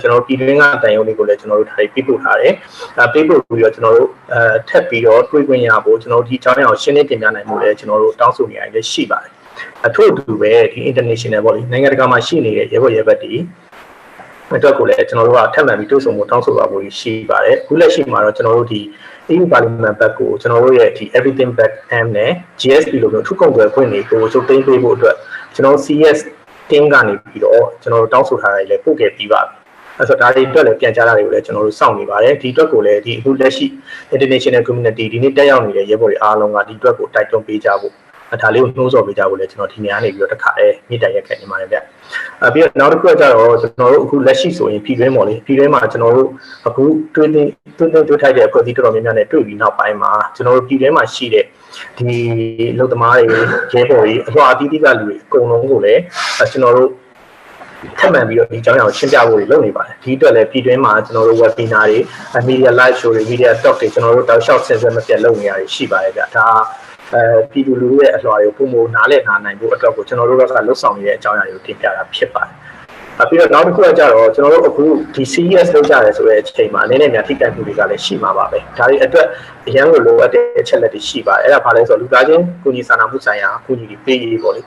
ကျွန်တော်ပြည်တွင်းကတန်ရုံတွေကိုလည်းကျွန်တော်တို့ထားပြီးပို့ထားတယ်ပေးပို့ပြီးတော့ကျွန်တော်တို့ထပ်ပြီးတော့တွေးခွင့်ရဖို့ကျွန်တော်တို့ဒီအကြောင်းအရာကိုရှင်းလင်းတင်ပြနိုင်မှုလည်းကျွန်တော်တို့တောင်းဆိုနေရတယ်လည်းရှိပါတယ်အထူးတူပဲဒီ international ပေါ့လေနိုင်ငံတကာမှာရှိနေတဲ့ရဲဘော်ရဲဘက်တွေအတွက်ကိုလည်းကျွန်တော်တို့ကထပ်မံပြီးတိုးဆုံမှုတောင်းဆိုပါဖို့ရှိပါတယ်အခုလက်ရှိမှာတော့ကျွန်တော်တို့ဒီ EU Parliament ဘက်ကိုကျွန်တော်တို့ရဲ့ဒီ everything back am နဲ့ GSP လို့မျိုးထုကုန်ွယ်ခွင့်တွေကိုချုပ်သိမ်းပေးဖို့အတွက်ကျွန်တော် CS team ကနေပြီးတော့ကျွန်တော်တို့တောင်းဆိုထားတယ်လည်းပို့ခဲ့ပြီးပါပြီအဲဆိုဒါတွေအတွက်လည်းပြန်ကြားတာတွေကိုလည်းကျွန်တော်တို့စောင့်နေပါတယ်ဒီအတွက်ကိုလည်းဒီအခုလက်ရှိ international community ဒီနေ့တက်ရောက်နေတဲ့ရဲဘော်တွေအားလုံးကဒီအတွက်ကိုတိုက်တွန်းပေးကြဖို့ဒါလေးကိုနှိုးဆော်ပေးကြဖို့လည်းကျွန်တော်ဒီနေရာနေပြီးတော့တခါမြေတိုင်ရက်ခဲ့နေပါတယ်ဗျပြီးတော့နောက်တစ်ခုကကြတော့ကျွန်တော်တို့အခုလက်ရှိဆိုရင်ပြည်တွင်းပေါ့လေပြည်တွင်းမှာကျွန်တော်တို့အခုတွေ့ထိုက်တဲ့အဖွဲ့အစည်းတော်တော်များများနဲ့တွေ့ပြီးနောက်ပိုင်းမှာကျွန်တော်တို့ပြည်တွင်းမှာရှိတဲ့ဒီလူသမားတွေရဲဘော်တွေအလှအသီးသီးကလူတွေအကုန်လုံးကိုလည်းကျွန်တော်တို့ထပ်မံပြီးတော့ဒီအကြောင်းအရာကိုရှင်းပြဖို့လုပ်နေပါတယ်ဒီအတွက်လည်းပြည်တွင်းမှာကျွန်တော်တို့ webinar တွေ media live show တွေ media talk တွေကျွန်တော်တို့တောက်လျှောက်ဆင်ဆက်မပြတ်လုပ်နေရတယ်ရှိပါတယ်ဗျဒါပြည်သူလူထုရဲ့အလှော်တွေကိုပုံမနားလည်နိုင်ဖို့အတွက်ကိုကျွန်တော်တို့ကလှုပ်ဆောင်နေတဲ့အကြောင်းအရာတွေကိုတင်ပြတာဖြစ်ပါတယ်ပြီးတော့နောက်တစ်ခုကကြတော့ကျွန်တော်တို့အခုဒီ CES လုပ်ကြရဲဆိုတဲ့အချိန်မှာအနေနဲ့များထိတိုက်မှုတွေကလည်းရှိမှာပါပဲဒါတွေအတွက်အရန်ကိုလိုအပ်တဲ့အချက်လက်တွေရှိပါတယ်အဲ့ဒါဘာလဲဆိုတော့လူသားချင်းကုညီစာနာမှုဆိုင်ရာအကူအညီတွေပေးရေးပေါ့လ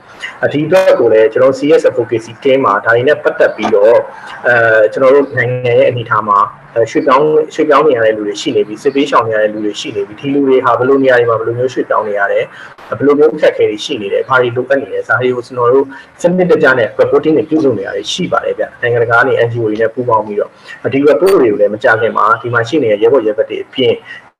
ေဒီအတွက်ကိုလည်းကျွန်တော် CES advocacy team မှာဒါတွေနဲ့ပတ်သက်ပြီးတော့ကျွန်တော်တို့နိုင်ငံရဲ့အနေအထားမှာရွှေ့ပြောင်းနေရတဲ့လူတွေရှိနေပြီစစ်ပေးရှောင်နေရတဲ့လူတွေရှိနေပြီဒီလူတွေဟာဘယ်လိုနေရာတွေမှာဘယ်လိုမျိုးရွှေ့ပြောင်းနေရတယ်ဘယ်လိုမျိုးအခက်အခဲတွေရှိနေတယ်ဘာတွေလိုအပ်နေလဲစာတွေကိုကျွန်တော်တို့စနစ်တကျနဲ့ reporting တွေပြုစုနေရတယ်ရှိပါတယ်ဗျနိုင်ငံတကာကနေ NGO တွေနဲ့ပူးပေါင်းပြီးတော့ဒီ report တွေကိုလည်းမကြခင်မှာဒီမှာရှိနေတဲ့ရဲဘော်ရဲဘက်တွေအပြင်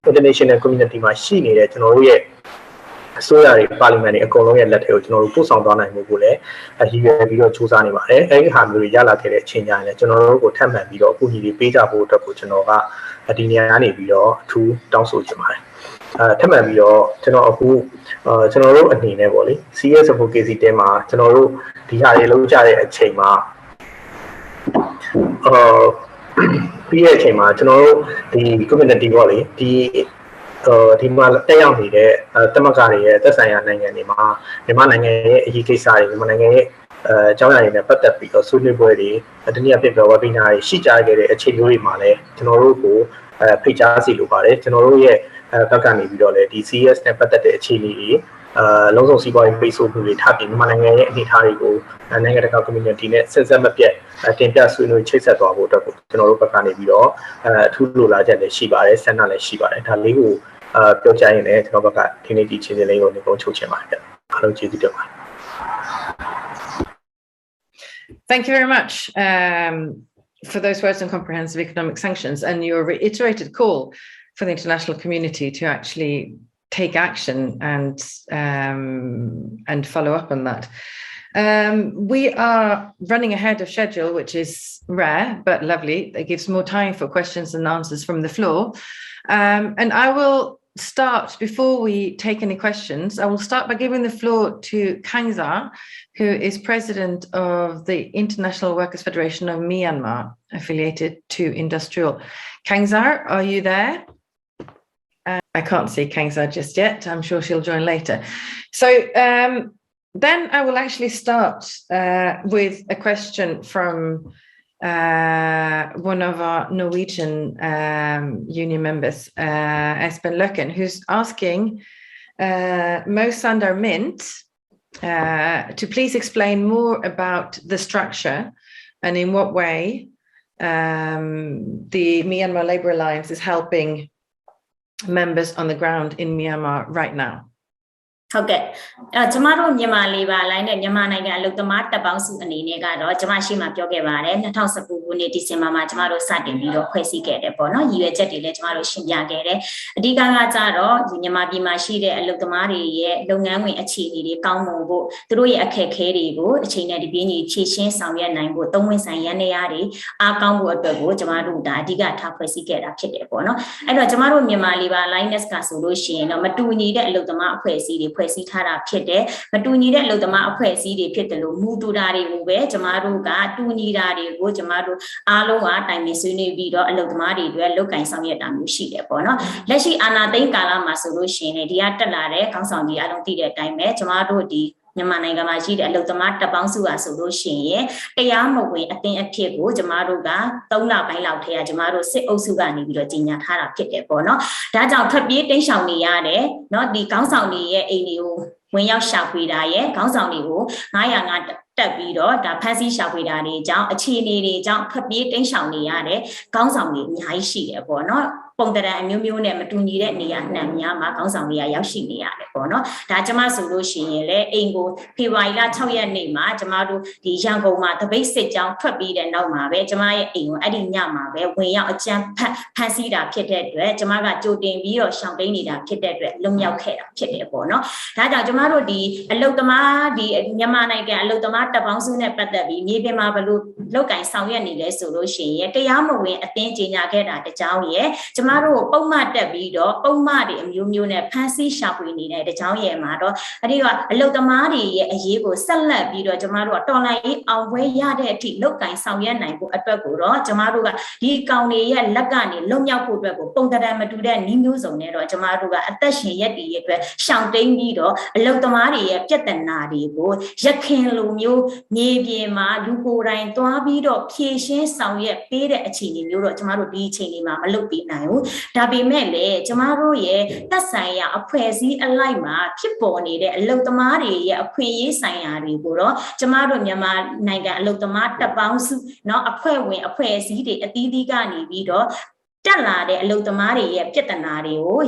international community မှာရှိနေတဲ့ကျွန်တော်တို့ရဲ့အစိုးရတွေပါလီမန်တွေအကုန်လုံးရဲ့လက်ထဲကိုကျွန်တော်တို့ပို့ဆောင်သွားနိုင်မှုကိုလည်းရည်ရွယ်ပြီးတော့စူးစမ်းနေပါတယ်အဲဒီဟာမျိုးတွေရလာခဲ့တဲ့အချိန်ကျရင်လည်းကျွန်တော်တို့ကိုထပ်မံပြီးတော့အကူအညီတွေပေးကြဖို့အတွက်ကိုကျွန်တော်ကဒီနေရာကနေပြီးတော့အထူးတောင်းဆိုချင်ပါတယ်ထပ်မံပြီးတော့ကျွန်တော်အခုကျွန်တော်တို့အနေနဲ့ပေါ့လေ CS advocacy တဲမှာကျွန်တော်တို့ဒီဟာတွေလုပ်ကြတဲ့အချိန်မှာပြီးတဲ့အချိန်မှာကျွန်တော်တို့ဒီ community ပေါ့လေဒီမှာတက်ရောက်နေတဲ့တမကတွေရဲ့သက်ဆိုင်ရာနိုင်ငံတွေမှာမြန်မာနိုင်ငံရဲ့အရေးကိစ္စတွေမြန်မာနိုင်ငံရဲ့အကြောင်းအရာတွေနဲ့ပတ်သက်ပြီးတော့ဆွေးနွေးပွဲတွေတနည်းအားဖြင့် webinar တွေရှိကြခဲ့တဲ့အခြေအနေတွေမှာလည်းကျွန်တော်တို့ကိုဖိတ်ကြားစီလိုပါတယ်ကျွန်တော်တို့ရဲ့ဘက်ကနေပြီးတော့လည်းဒီ CS နဲ့ပတ်သက်တဲ့အခြေအနေတွေလုံးစုံစီးပွားရေးပိတ်ဆို့မှုတွေထပ်ပြီးမြန်မာနိုင်ငံရဲ့အနေအထားတွေကိုနိုင်ငံတကာ community နဲ့ဆက်ဆက်မပြတ်တင်ပြဆွေးနွေးချိတ်ဆက်သွားဖို့အတွက်ကိုကျွန်တော်တို့ဘက်ကနေပြီးတော့အထူးလိုလားချက်လည်းရှိပါတယ်ဆန္ဒလည်းရှိပါတယ်ဒါလေးကိုပြောကြရင်လည်းကျွန်တော်ဘက်ကဒီနေ့ဒီချင်းလေးကိုနေကုန်ချုပ်ချင်ပါတယ်အားလုံးကျေးဇူးတင်ပါတယ် Thank you very much for those words on comprehensive economic sanctions and your reiterated call for the international community to actually take action and follow up on that. We are running ahead of schedule, which is rare but lovely. It gives more time for questions and answers from the floor. And I will start, before we take any questions, I will start by giving the floor to Kangsa, who is president of the International Workers' Federation of Myanmar, affiliated to IndustriALL. Kangsa, are you there? I can't see Kangsa just yet. I'm sure she'll join later. So then I will actually start with a question from one of our Norwegian union members, Espen Løkken, who's asking Mo Sandar Mint to please explain more about the structure and in what way the Myanmar Labour Alliance is helping members on the ground in Myanmar right now? ဟုတ်ကဲ့ကျမတို့မြန်မာလေးပါလိုင်းနဲ့မြန်မာနိုင်ငံအလုပ်သမားတပ်ပေါင်းစုအနေနဲ့ကတော့ကျမရှိမှပြောခဲ့ပါတယ်2019ခုနှစ်ဒီဇင်ဘာမှာကျမတို့စတင်ပြီးတော့ဖွဲ့စည်းခဲ့တယ်ပေါ့နော်ရည်ရွယ်ချက်တွေလည်းကျမတို့ရှင်းပြခဲ့တယ်အဓိကကကြတော့ဒီမြန်မာပြည်မှာရှိတဲ့အလုပ်သမားတွေရဲ့လုပ်ငန်းဝင်အခြေအနေတွေကောင်းမွန်ဖို့သူတို့ရဲ့အခက်အခဲတွေကိုအချိန်နဲ့ဒီပြင်းကြီးဖြည့်ရှင်းဆောင်ရွက်နိုင်ဖို့သုံးဝင်ဆိုင်ရန်နေရာတွေအားကောင်းဖို့အတွက်ကိုကျမတို့ဒါအဓိကထားဖွဲ့စည်းခဲ့တာဖြစ်တယ်ပေါ့နော်အဲ့တော့ကျမတို့မြန်မာလေးပါ Linus ကဆိုလို့ရှိရင်တော့မတူညီတဲ့အလုပ်သမားအဖွဲ့အစည်းတွေဖွဲ့စည်းထားတာဖြစ်တယ်မတူညီတဲ့အလုပ်သမားအဖွဲ့အစည်းတွေဖြစ်တယ်လို့မူတူတာတွေကိုပဲကျမတို့ကတူညီတာတွေကိုကျမတို့အားလုံးကတိုင်ပင်ဆွေးနွေးပြီးတော့အလုပ်သမားတွေအတွက်လုပ်ကင်ဆောင်ရွက်တာမျိုးရှိတယ်ပေါ့နော်လက်ရှိအာဏာသိမ်းကာလမှာဆိုလို့ရှိရင်ဒီကတက်လာတဲ့ခေါင်းဆောင်ကြီးအားလုံးသိတဲ့အတိုင်းပဲကျမတို့ဒီမြန်မာနိုင်ငံမှာရှိတဲ့အလုပ်သမားတပ်ပေါင်းစုဟာဆိုလို့ရှိရင်တရားမဝင်အသင်းအဖြစ်ကိုကျမတို့က3လပိုင်းလောက်ထဲကကျမတို့စစ်အုပ်စုကနေပြီးတော့ကြီးညာထားတာဖြစ်တယ်ပေါ့နော်ဒါကြောင့်ထွက်ပြေးတိမ်းရှောင်နေရတယ်เนาะဒီခေါင်းဆောင်တွေရဲ့အိမ်တွေကိုဝင်ရောက်ရှာဖွေတာရဲ့ခေါင်းဆောင်တွေကို905တက်ပြီးတော့ဒါဖန်ဆီးရှာဖွေတာတွေအကြောင်းအခြေအနေတွေအကြောင်းထွက်ပြေးတိမ်းရှောင်နေရတဲ့ခေါင်းဆောင်တွေအများကြီးရှိတယ်ပေါ့နော်ပုံတရံအမျိုးမျိုးနဲ့မတူညီတဲ့နေရာနှံများမှာခေါင်းဆောင်တွေကရောက်ရှိနေရတယ်ပေါ့နော်ဒါကျမဆိုလို့ရှိရင်လေအိမ်ကိုဖေဖော်ဝါရီလ6ရက်နေ့မှာကျမတို့ဒီရန်ကုန်မှာတပိတ်စစ်ကြောင်းထွက်ပြီးတဲ့နောက်မှာပဲကျမရဲ့အိမ်ကိုအဲ့ဒီညမှာပဲဝင်ရောက်အကြမ်းဖန်ဆီးတာဖြစ်တဲ့အတွက်ကျမကကြိုတင်ပြီးတော့ရှောင်တိန်နေတာဖြစ်တဲ့အတွက်လွတ်မြောက်ခဲ့တာဖြစ်တယ်ပေါ့နော်ဒါကြောင့်ကျမတို့ဒီအလုတ်သမားဒီမြန်မာနိုင်ငံအလုတ်သမားတပ်ပေါင်းစုနဲ့ပတ်သက်ပြီးမြေပြင်မှာဘလို့လောက်ကင်ဆောင်ရွက်နေလဲဆိုလို့ရှိရင်တရားမဝင်အသင်းကြီးညာခဲ့တာတကြောင်ရဲ့ကျမတို့ပုံမှန်တက်ပြီးတော့ပုံမှန်တွေအမျိုးမျိုးနဲ့ဖန်ဆီးရှာဖွေနေတဲ့တကြောင်ရဲ့မှာတော့အဲ့ဒီကအလုတ်သမားတွေရဲ့အရေးကိုဆက်လက်ပြီးတော့ကျမတို့ကတော်လိုင်းရေးအောင်ပွဲရတဲ့အထိလောက်ကင်ဆောင်ရွက်နိုင်ဖို့အတွက်ကိုတော့ကျမတို့ကဒီကောင်တွေရဲ့လက်ကနေလွတ်မြောက်ဖို့အတွက်ကိုပုံတရံမတူတဲ့နည်းမျိုးစုံနဲ့တော့ကျမတို့ကအသက်ရှင်ရက်တည်ရဲ့အတွက်ရှောင်တိန်ပြီးတော့အလုတ်သမားတွေရဲ့ပြဿနာတွေကိုရခင်လိုမျိုးမြေပြင်မှာလူကိုယ်တိုင်သွားပြီးတော့ဖြည့်ရှင်းဆောင်ရွက်ပေးတဲ့အခြေအနေမျိုးတော့ကျမတို့ဒီအခြေအနေမှာမလုပ်ပေးနိုင်ဘူးဒါပေမဲ့လေကျမတို့ရဲ့သက်ဆိုင်ရာအဖွဲ့အစည်းအလိုက်မှာဖြစ်ပေါ်နေတဲ့အလုပ်သမားတွေရဲ့အခွင့်အရေးဆိုင်ရာတွေကိုတော့ကျမတို့မြန်မာနိုင်ငံအလုပ်သမားတပ်ပေါင်းစုเนาะအဖွဲ့ဝင်အဖွဲ့အစည်းတွေအသီးသီးကနေပြီးတော့တက်လာတဲ့အလုပ်သမားတွေရဲ့ပြဿနာတွေကို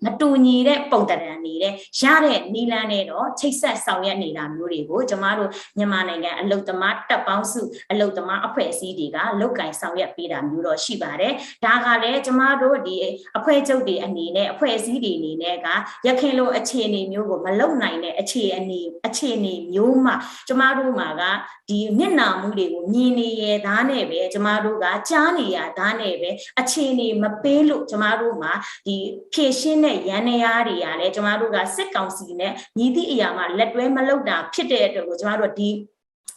မတူညီတဲ့ပုံတရံနေတဲ့ရတဲ့နီလန်းနဲ့တော့ချိတ်ဆက်ဆောင်ရွက်နေတာမျိုးတွေကိုကျမတို့မြန်မာနိုင်ငံအလုတ်သမားတပ်ပေါင်းစုအလုတ်သမားအဖွဲ့အစည်းတွေကလောက်ကင်ဆောင်ရွက်ပေးတာမျိုးတော့ရှိပါတယ်ဒါကလည်းကျမတို့ဒီအဖွဲ့ချုပ်တွေအနေနဲ့အဖွဲ့အစည်းတွေအနေနဲ့ကရခင်လိုအခြေအနေမျိုးကိုမလုံနိုင်တဲ့အခြေအနေမျိုးမှာကျမတို့မှာကဒီမျက်နှာမှုတွေကိုမြင်နေရသားနဲ့ပဲကျမတို့ကကြားနေရသားနဲ့ပဲအခြေအနေမပေးလို့ကျမတို့မှာဒီဖြည့်ရှင်းရန်နေရတွေရလဲကျမတို့ကစစ်ကောင်စီနဲ့ညီသည့်အရာမှာလက်တွဲမလုပ်တာဖြစ်တဲ့အတွက်ကိုကျမတို့ဒီ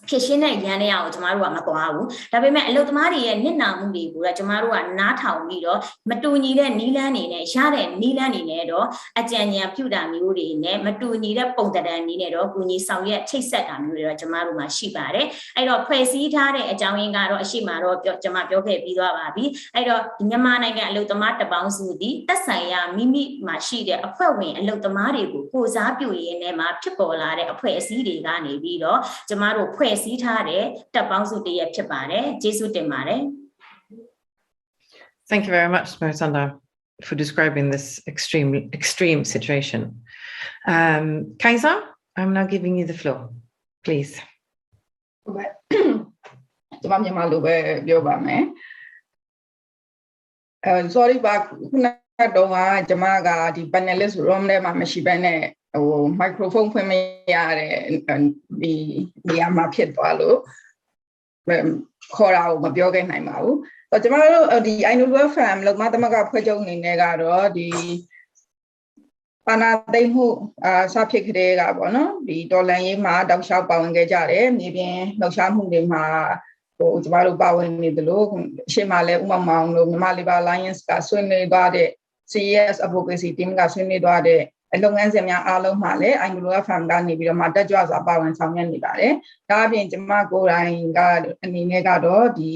ဖြစ်ရှင်းတဲ့ရန်နေရကိုကျမတို့ကမသွားဘူးဒါပေမဲ့အလုပ်သမားတွေရဲ့နစ်နာမှုတွေကိုတော့ကျမတို့ကနားထောင်ပြီးတော့မတူညီတဲ့နီးလန်းနေနဲ့ရတဲ့နီးလန်းနေနဲ့တော့အကြံဉာဏ်ပြုတာမျိုးတွေနဲ့မတူညီတဲ့ပုံတရံနည်းနဲ့တော့ကုညီဆောင်ရွက်ချိတ်ဆက်တာမျိုးတွေတော့ကျမတို့မှာရှိပါတယ်အဲ့တော့ဖွဲ့စည်းထားတဲ့အကြောင်းရင်းကတော့အရှိမတော့ကျမပြောခဲ့ပြီးသွားပါပြီအဲ့တော့မြန်မာနိုင်ငံအလုပ်သမားတပ်ပေါင်းစုသည်သက်ဆိုင်ရာမိမိမှာရှိတဲ့အဖွဲ့ဝင်အလုပ်သမားတွေကိုကိုစားပြုရင်းနဲ့မှာဖြစ်ပေါ်လာတဲ့အဖွဲ့အစည်းတွေကနေပြီးတော့ကျမတို့ဖွဲ့စည်းထားတဲ့တပ်ပေါင်းစုတရက်ဖြစ်ပါတယ်ကျေးဇူးတင်ပါတယ် Thank you very much, Marisanda, for describing this extreme situation. Kaiser, I'm now giving you the floor, please. Sorry, but the panelist room there, microphone for me, the market value. Cora, Mabioga, Naimau. But tomorrow, the IndustriALL family, look, Matamaga Pajong in Negado, the Panademu, subject Regabano, the Dolay Ma, Dog Shop, and Gajare, maybe no shampoo, the Ma, Javaru Bowen in the look, Shemale, Maung, Maliba Alliance, Gaswin, Gade, CS advocacy team, Gaswin, Gade. As long as I'm all Male, IndustriALL family, with a mother jobs about and some anybody. Darby and Jamago, I got an Negado, the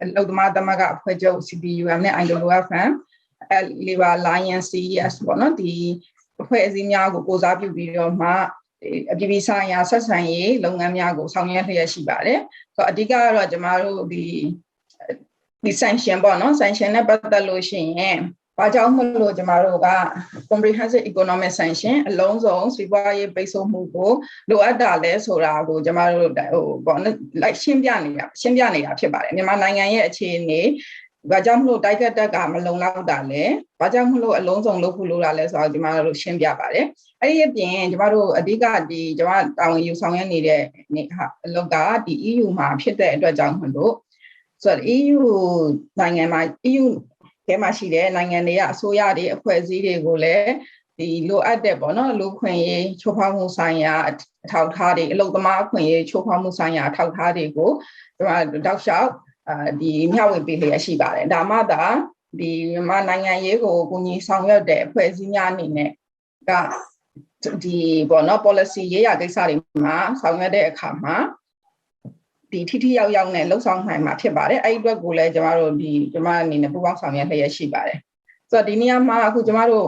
Lodmadaga, Pajo, CTUM, IndustriALL fam, Liva Alliance, CES, one of the President goes up, you be on my Divisaya, Sasay, Longamiago, Sonia Shibare. So Adiga Jamaro, the sanction bonus, sanction about the lotion. ဘာကြောင့်မလို့ကျမတို့က comprehensive economic sanction အလုံးစုံစီးပွားရေးပိတ်ဆို့မှုကိုလိုအပ်တာလဲဆိုတာကိုကျမတို့ပေါ့လိုက်ရှင်းပြနေတာဖြစ်ပါတယ်မြန်မာနိုင်ငံရဲ့အခြေအနေဘာကြောင့်မလို့တိုက်ကတက်ကမလုံလောက်တာလဲဘာကြောင့်မလို့အလုံးစုံလုပ်ဖို့လိုတာလဲဆိုတော့ကျမတို့ရှင်းပြပါတယ်အဲ့ဒီအပြင်ကျမတို့အဓိကဒီကျမတာဝန်ယူဆောင်ရွက်နေတဲ့အလုပ်ကဒီ EU မှာဖြစ်တဲ့အတွက်ကြောင့်မလို့ဆိုတော့ EU နိုင်ငံမှာ EU ထဲမှာရှိတဲ့နိုင်ငံတွေကအစိုးရတွေအဖွဲ့အစည်းတွေကိုလည်းဒီလိုအပ်တဲ့ပေါ့နော်လူခွင့်ရေးချိုးဖောက်မှုဆိုင်ရာအထောက်အထားတွေအလုပ်သမားအခွင့်အရေးချိုးဖောက်မှုဆိုင်ရာအထောက်အထားတွေကိုကျွန်တော်တောက်လျှောက်ဒီမျှဝေပေးလျက်ရှိပါတယ်ဒါမှသာဒီမြန်မာနိုင်ငံရေးကိုကူညီဆောင်ရွက်တဲ့အဖွဲ့အစည်းများအနေနဲ့ကဒီပေါ့နော် policy ရေးရာကိစ္စတွေမှာဆောင်ရွက်တဲ့အခါမှာဒီထိထိရောက်ရောက်နဲ့လှုပ်ဆောင်နိုင်မှာဖြစ်ပါတယ်အဲ့ဒီအတွက်ကိုလည်းကျမတို့ဒီကျမအနေနဲ့ပူးပေါင်းဆောင်ရွက်လျက်ရှိပါတယ်ဆိုတော့ဒီနေရာမှာအခုကျမတို့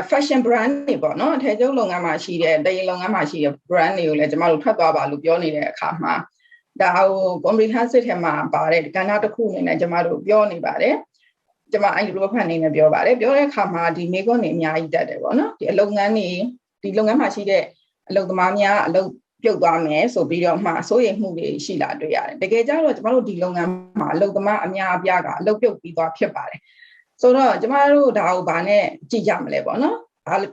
fashion brand တွေပေါ့နော်အထည်ချုပ်လုပ်ငန်းမှာရှိတဲ့တရေလုပ်ငန်းမှာရှိတဲ့ brand တွေကိုလည်းကျမတို့ထွက်သွားပါလို့ပြောနေတဲ့အခါမှာဒါဟို comprehensive ထဲမှာပါတဲ့ကဏ္ဍတစ်ခုအနေနဲ့ကျမတို့ပြောနေပါတယ်ကျမအဲ့ဒီလိုဖတ်နေနဲ့ပြောပါတယ်ပြောတဲ့အခါမှာဒီမိကွန်းတွေအများကြီးတက်တယ်ပေါ့နော်ဒီအလုပ်ငန်းတွေဒီလုပ်ငန်းမှာရှိတဲ့အလုပ်သမားများအလုပ်ပြုတ်သွားမယ်ဆိုပြီးတော့မှစိုးရိမ်မှုတွေရှိလာတွေ့ရတယ်တကယ်ကြတော့ကျမတို့ဒီလုပ်ငန်းမှာအလုပ်သမားအများအပြားကအလုပ်ပြုတ်ပြီးသွားဖြစ်ပါတယ်ဆိုတော့ကျမတို့ဒါကိုဗာနဲ့ကြည့်ကြမလဲပေါ့နော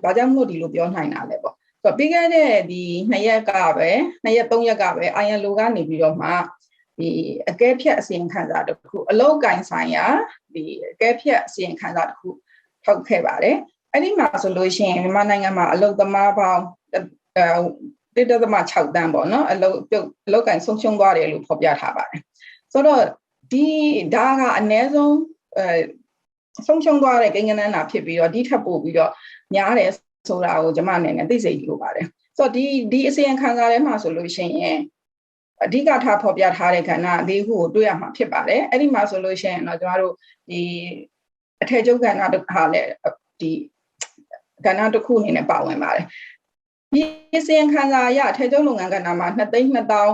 ်ဘာကြောင့်မို့ဒီလိုပြောနိုင်တာလဲပေါ့ဆိုတော့ပြီးခဲ့တဲ့ဒီ2ရက်ကပဲ2ရက်3ရက်ကပဲ ILO ကနေပြီးတော့မှဒီအကဲဖြတ်အစီရင်ခံစာတစ်ခုအလုပ်ကိုင်ဆိုင်ရာဒီအကဲဖြတ်အစီရင်ခံစာတစ်ခုထုတ်ခဲ့ပါတယ်အဲ့ဒီမှာဆိုလို့ရှိရင်မြန်မာနိုင်ငံမှာအလုပ်သမားပေါင်း1.6 တန်းပေါ့နော်အလုပ်ကိုင်ဆုံးရှုံးသွားတယ်လို့ဖော်ပြထားပါတယ်ဆိုတော့ဒီဒါကအနည်းဆုံးဆုံးရှုံးသွားတဲ့ကိန်းဂဏန်းတာဖြစ်ပြီးတော့ဒီထပ်ပို့ပြီးတော့များတယ်ဆိုတာကိုကျွန်မအနေနဲ့သိစေလိုပါတယ်ဆိုတော့ဒီအစီရင်ခံစာထဲမှာဆိုလို့ရှိရင်အဓိကထားဖော်ပြထားတဲ့ကဏ္ဍ၄ခုကိုတွေ့ရမှာဖြစ်ပါတယ်အဲ့ဒီမှာဆိုလို့ရှိရင်တော့ကျွန်တော်တို့ဒီအထည်ချုပ်ကဏ္ဍတစ်ခါလဲဒီကဏ္ဍတစ်ခုအနေနဲ့ပါဝင်ပါတယ်ဒီအစီရင်ခံစာအရအထည်ချုပ်လုပ်ငန်းကဏ္ဍမှာ2,200,000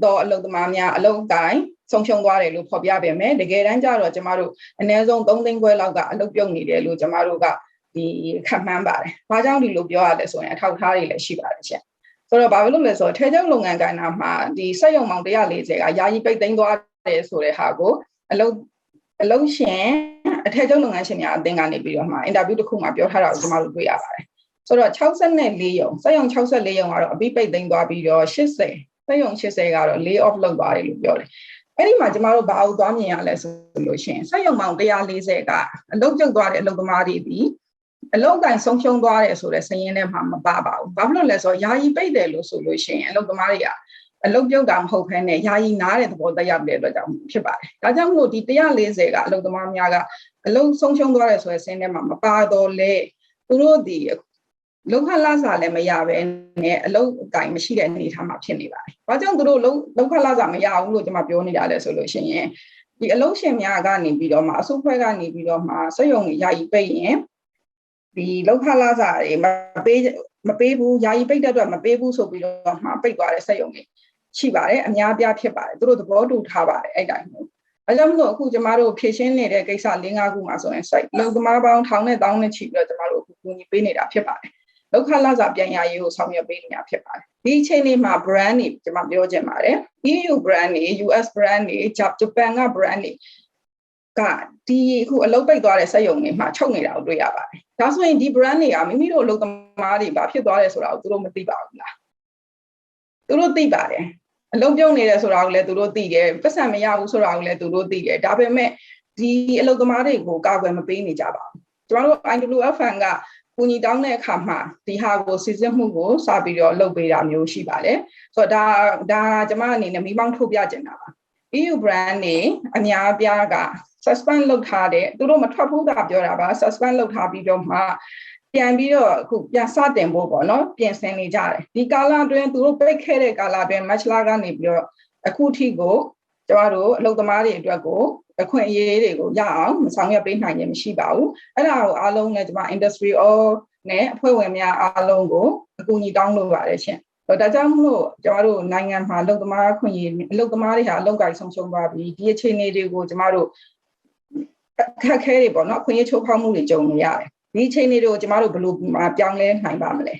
တော့အလုပ်သမားများအလုပ်ကိုင်ဆုံးရှုံးသွားတယ်လို့ဖော်ပြပေမဲ့တကယ်တမ်းကျတော့ကျမတို့အနည်းဆုံး3သိန်းခွဲလောက်ကအလုပ်ပြုတ်နေတယ်လို့ကျမတို့ကဒီခန့်မှန်းပါတယ်။ဘာကြောင့်ဒီလိုပြောရလဲဆိုရင်အထောက်အထားတွေလည်းရှိပါတယ်ရှင်။ဆိုတော့ဘာလို့လဲဆိုတော့ထဲကျုပ်လုပ်ငန်းကဏ္ဍမှာဒီစက်ရုံပေါင်း140ကယာယီပိတ်သိမ်းသွားတယ်ဆိုတဲ့ဟာကိုအလုပ်ရှင်အထည်ချုပ်လုပ်ငန်းရှင်များအသင်းကနေပြီးတော့မှအင်တာဗျူးတစ်ခုမှာပြောထားတာကိုကျမတို့တွေ့ရပါတယ်။ဆိုတော့64ရုံစက်ရုံ64ရုံကတော့အပြီးပိတ်သိမ်းသွားပြီးတော့80စက်ရုံ80ကတော့ lay off လုပ်သွားတယ်လို့ပြောတယ်။အဲ့ဒီမှာကျမတို့ဘာလို့သွားမြင်ရလဲဆိုလို့ရှိရင်စက်ရုံပေါင်း140ကအလုပ်ပြုတ်သွားတဲ့အလုပ်သမားတွေဒီအလုပ်ကိုင်ဆုံးရှုံးသွားတယ်ဆိုတဲ့စာရင်းထဲမှာမပါပါဘူး။ဘာဖြစ်လို့လဲဆိုတော့ယာယီပိတ်တယ်လို့ဆိုလို့ရှိရင်အလုပ်သမားတွေကအလုပ်ပြုတ်တာမဟုတ်ဘဲနဲ့ယာယီနားတဲ့သဘောသက်ရောက်တဲ့အတွက်ကြောင့်ဖြစ်ပါတယ်။ဒါကြောင့်မို့ဒီ140ကအလုပ်သမားများကအလုပ်ဆုံးရှုံးသွားတယ်ဆိုတဲ့စာရင်းထဲမှာမပါတော့လေသူတို့ဒီလောက်ခလာစားလည်းမရပဲနဲ့အလုပ်အကိုင်မရှိတဲ့အနေအထားမှာဖြစ်နေပါတယ်။ဘာကြောင့်သူတို့လောက်ခလာစားမရဘူးလို့ကျွန်မပြောနေတာလဲဆိုလို့ရှိရင်ဒီအလုပ်ရှင်များကနေပြီးတော့မှအစုအဖွဲ့ကနေပြီးတော့မှစက်ရုံယာယီပိတ်ရင်ဒီလောက်ခလာစားတွေမပေးဘူးယာယီပိတ်တဲ့အတွက်မပေးဘူးဆိုပြီးတော့မှပိတ်သွားတဲ့စက်ရုံတွေရှိပါတယ်အများပြားဖြစ်ပါတယ်သူတို့သဘောတူထားပါတယ်အဲ့တိုင်းမျိုးအဲကြောင့်မို့အခုကျမတို့ဖြည့်ရှင်းနေတဲ့ကိစ္စ၄-၅ခုမှာဆိုရင်စိုက်လုံသမားပေါင်းထောင်နဲ့တောင်းနဲ့ချီပြီးတော့ကျမတို့အခုကူညီပေးနေတာဖြစ်ပါတယ်လောက်ခလာစားပြန်ရရေးကိုဆောင်ရွက်ပေးနေတာဖြစ်ပါတယ်ဒီအချိန်လေးမှာ brand တွေကျမပြောချင်ပါတယ် EU brand တွေ US brand တွေ Japan က brand တွေကဒီအခုအလုပ်ပိတ်သွားတဲ့စက်ရုံတွေမှာချုပ်နေတာကိုတွေ့ရပါတယ်ဒါဆိုရင်ဒီ brand တွေကမိမိတို့အလုပ်သမားတွေဘာဖြစ်သွားလဲဆိုတာကိုသူတို့မသိပါဘူးလားသူတို့သိပါတယ်အလုံးပြုံးနေတယ်ဆိုတာကိုလည်းသူတို့သိတယ်ပတ်စံမရဘူးဆိုတာကိုလည်းသူတို့သိတယ်ဒါပေမဲ့ဒီအလုပ်သမားတွေကိုကာကွယ်မပေးနေကြပါဘူးကျွန်တော်တို့ IWFN ကကူညီတောင်းတဲ့အခါမှာဒီဟာကိုစစ်စစ်မှုကိုစပြီးတော့လုပ်ပေးတာမျိုးရှိပါတယ်ဆိုတော့ဒါကျွန်မအနေနဲ့မိမောင်းထုတ်ပြချင်တာပါ EU brand တွေအများအပြားက suspend လုပ်ထားတဲ့သူတို့မထွက်ဘူးတာပြောတာပါ suspend လုပ်ထားပြီးတော့မှပြန်ပြီးတော့အခုပြန်စတင်ဖို့ပေါ့နော်ပြင်ဆင်နေကြတယ်ဒီကာလအတွင်းသူတို့ပိတ်ခဲ့တဲ့ကာလအတွင်း match လာကနေပြီးတော့အခုထိကိုကျွန်တော်တို့အလုပ်သမားတွေအတွက်ကိုအခွင့်အရေးတွေကိုရအောင်မဆောင်ရွက်ပေးနိုင်ရင်မရှိပါဘူးအဲ့ဒါကိုအားလုံးနဲ့ကျွန်မ IndustriALL နဲ့အဖွဲ့ဝင်များအားလုံးကိုအကူအညီတောင်းလို့ပါတယ်ရှင်ဒါကြောင့်မို့ကျွန်တော်တို့နိုင်ငံမှာအလုပ်သမားခွင့်ရေးအလုပ်သမားတွေဟာအလုပ်ကိုင်ဆုံးရှုံးသွားပြီဒီအခြေအနေတွေကိုကျွန်တော်တို့ ခက်ခဲတွေပေါ့နော်ခွင့်ရချိုးဖောက်မှုတွေကြုံနေရတယ်ဒီအချိန်တွေကိုကျမတို့ဘယ်လိုပြောင်းလဲနိုင်ပါမလဲ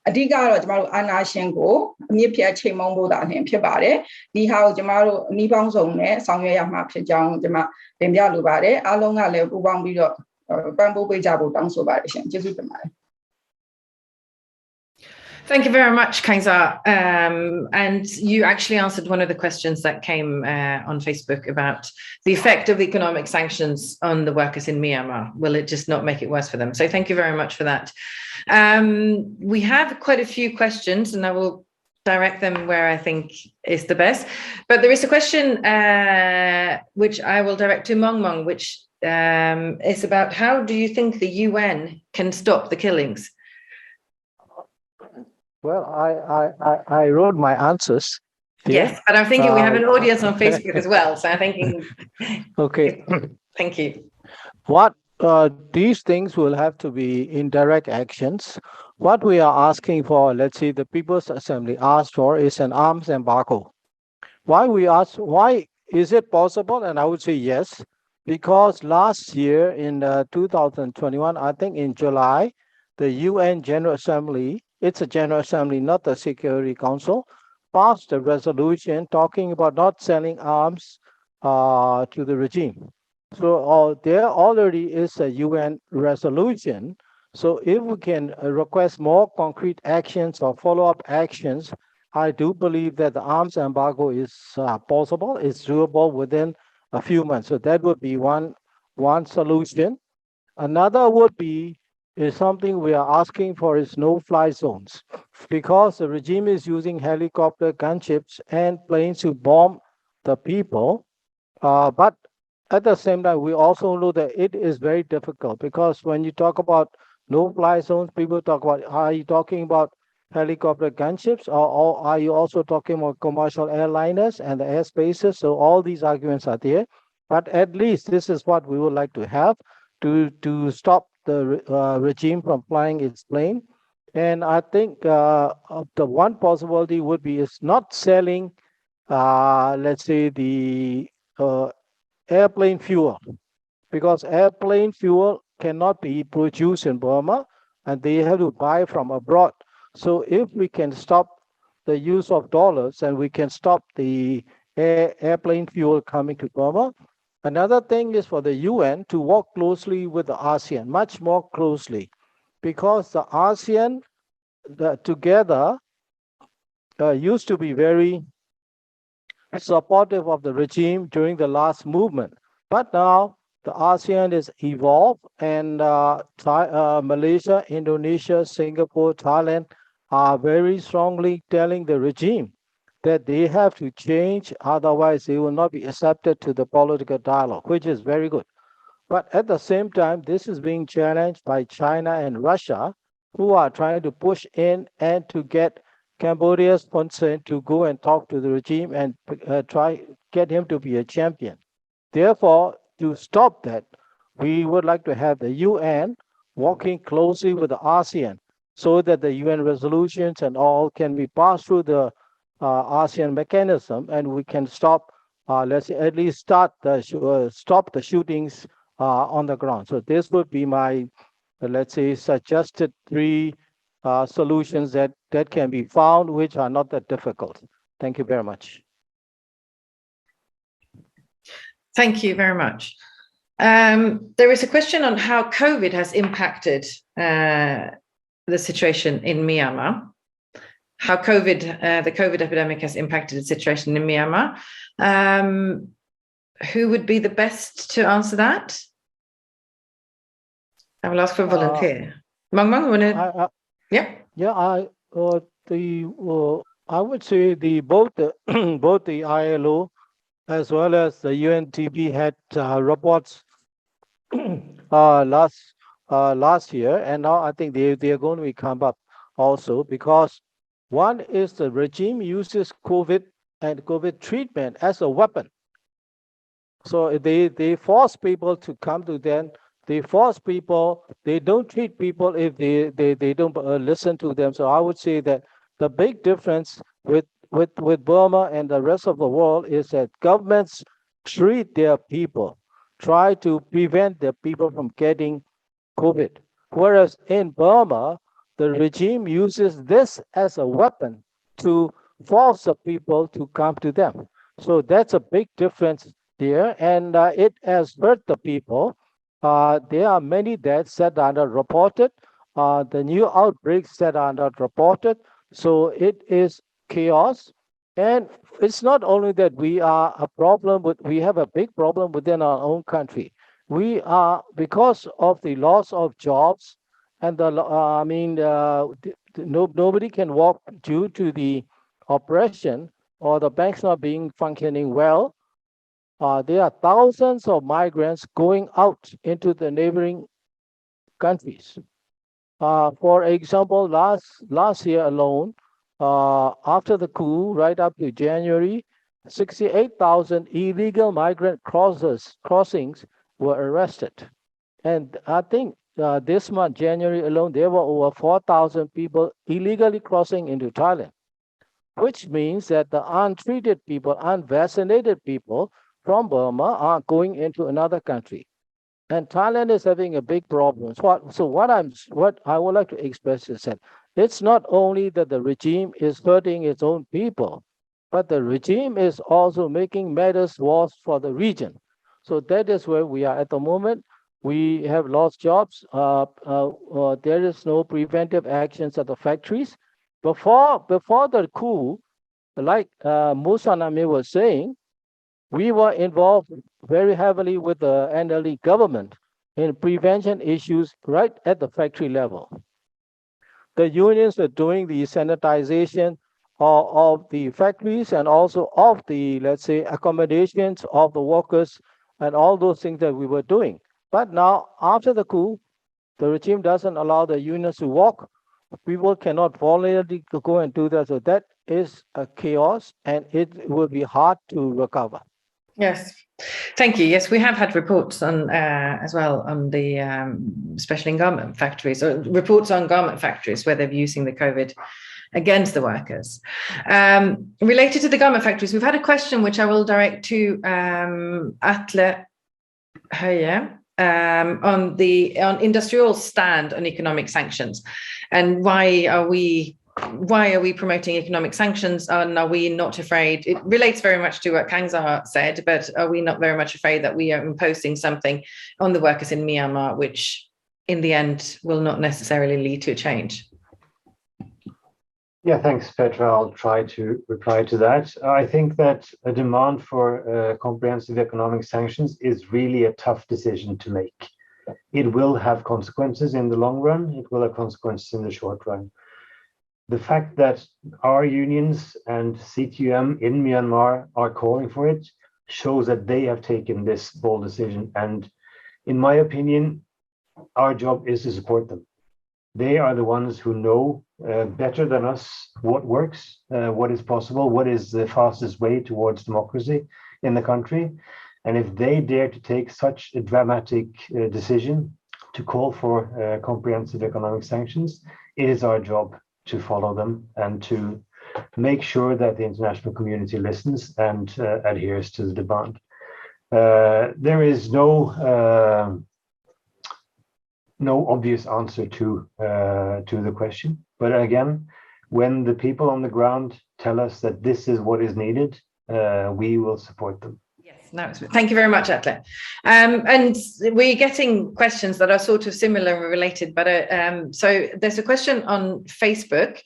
အဓိကတော့ကျမတို့အာဏာရှင်ကိုအမြင့်ဖြတ်ချိန်မုံဖို့တာအရင်ဖြစ်ပါတယ်ဒီဟာကိုကျမတို့အနည်းပေါင်းစုံနဲ့ဆောင်ရွက်ရမှာဖြစ်ကြောင်းကျမတင်ပြလိုပါတယ်အားလုံးကလည်းပူးပေါင်းပြီးတော့ပံ့ပိုးပေးကြဖို့တောင်းဆိုပါတယ်ရှင်ကျေးဇူးတင်ပါတယ်Thank you very much, Kaiser. And you actually answered one of the questions that came on Facebook about the effect of economic sanctions on the workers in Myanmar. Will it just not make it worse for them? So thank you very much for that. We have quite a few questions, and I will direct them where I think is the best. But there is a question which I will direct to Maung, which is about how do you think the UN can stop the killings? Well, I wrote my answers. Yes, but I'm thinking we have an audience on Facebook as well. So I'm thinking. Okay. Thank you. What these things will have to be indirect actions. What we are asking for, let's see, the People's Assembly asked for is an arms embargo. Why is it possible? And I would say yes, because last year in 2021, I think in July, the UN General Assembly, it's a General Assembly, not the Security Council, passed a resolution talking about not selling arms to the regime. So there already is a UN resolution. So if we can request more concrete actions or follow-up actions, I do believe that the arms embargo is possible, it's doable within a few months. So that would be one solution. Another would be is something we are asking for is no-fly zones, because the regime is using helicopter, gunships, and planes to bomb the people. But at the same time, we also know that it is very difficult, because when you talk about no-fly zones, people talk about, are you talking about helicopter gunships, or are you also talking about commercial airliners and the airspaces? So all these arguments are there. But at least this is what we would like to have to stop the regime from flying its plane. And I think the one possibility would be is not selling, let's say, the airplane fuel, because airplane fuel cannot be produced in Burma and they have to buy from abroad. So if we can stop the use of dollars and we can stop the airplane fuel coming to Burma. Another thing is for the UN to work closely with the ASEAN, much more closely, because the ASEAN together used to be very supportive of the regime during the last movement. But now the ASEAN is evolved, and Malaysia, Indonesia, Singapore, Thailand are very strongly telling the regime that they have to change, otherwise they will not be accepted to the political dialogue, which is very good. But at the same time, this is being challenged by China and Russia, who are trying to push in and to get Cambodia's consent to go and talk to the regime and get him to be a champion. Therefore, to stop that, we would like to have the UN working closely with the ASEAN, so that the UN resolutions and all can be passed through the ASEAN mechanism, and we can stop, let's say, at least stop the shootings on the ground. So this would be my, let's say, suggested 3 solutions that can be found, which are not that difficult. Thank you very much. Thank you very much. There is a question on how COVID has impacted the situation in Myanmar. How the COVID epidemic has impacted the situation in Myanmar. Who would be the best to answer that? I will ask for a volunteer. Maung, you want to? Yeah. Yeah, I would say both the ILO as well as the UNTB had reports last year, and now I think they are going to come up also, because one is the regime uses COVID and COVID treatment as a weapon. So they force people to come to them. They force people. They don't treat people if they don't listen to them. So I would say that the big difference with Burma and the rest of the world is that governments treat their people, try to prevent the people from getting COVID. Whereas in Burma, the regime uses this as a weapon to force the people to come to them. So that's a big difference there, and it has hurt the people. There are many deaths that are not reported. The new outbreaks that are not reported. So it is chaos. And it's not only that we are a problem, but we have a big problem within our own country. We are, because of the loss of jobs, and nobody can work due to the oppression or the banks not being functioning well. There are thousands of migrants going out into the neighboring countries. For example, last year alone, after the coup, right up to January, 68,000 illegal migrant crossings were arrested. And I think this month, January alone, there were over 4,000 people illegally crossing into Thailand, which means that the untreated people, unvaccinated people from Burma are going into another country. And Thailand is having a big problem. So what I would like to express is that it's not only that the regime is hurting its own people, but the regime is also making matters worse for the region. So that is where we are at the moment. We have lost jobs. There is no preventive actions at the factories. Before the coup, like Musanami was saying, we were involved very heavily with the NLD government in prevention issues right at the factory level. The unions were doing the sanitization of the factories and also of the, let's say, accommodations of the workers and all those things that we were doing. But now, after the coup, the regime doesn't allow the unions to work. People cannot voluntarily go and do that. So that is a chaos, and it will be hard to recover. Yes, thank you. Yes, we have had reports on as well on the especially in garment factories, or reports on garment factories where they're using the COVID against the workers. Related to the garment factories, we've had a question which I will direct to Atle Høie on IndustriALL's stand on economic sanctions, and why are we promoting economic sanctions, and are we not afraid? It relates very much to what Kang Zaha said, but are we not very much afraid that we are imposing something on the workers in Myanmar, which in the end will not necessarily lead to a change? Yeah, thanks, Petra. I'll try to reply to that. I think that a demand for comprehensive economic sanctions is really a tough decision to make. It will have consequences in the long run. It will have consequences in the short run. The fact that our unions and CTUM in Myanmar are calling for it shows that they have taken this bold decision. And in my opinion, our job is to support them. They are the ones who know better than us what works, what is possible, what is the fastest way towards democracy in the country. And if they dare to take such a dramatic decision to call for comprehensive economic sanctions, it is our job to follow them and to make sure that the international community listens and adheres to the demand. There is no obvious answer to the question, but again, when the people on the ground tell us that this is what is needed, we will support them. No, thank you very much, Atle. And we're getting questions that are sort of similar and related, but so there's a question on Facebook,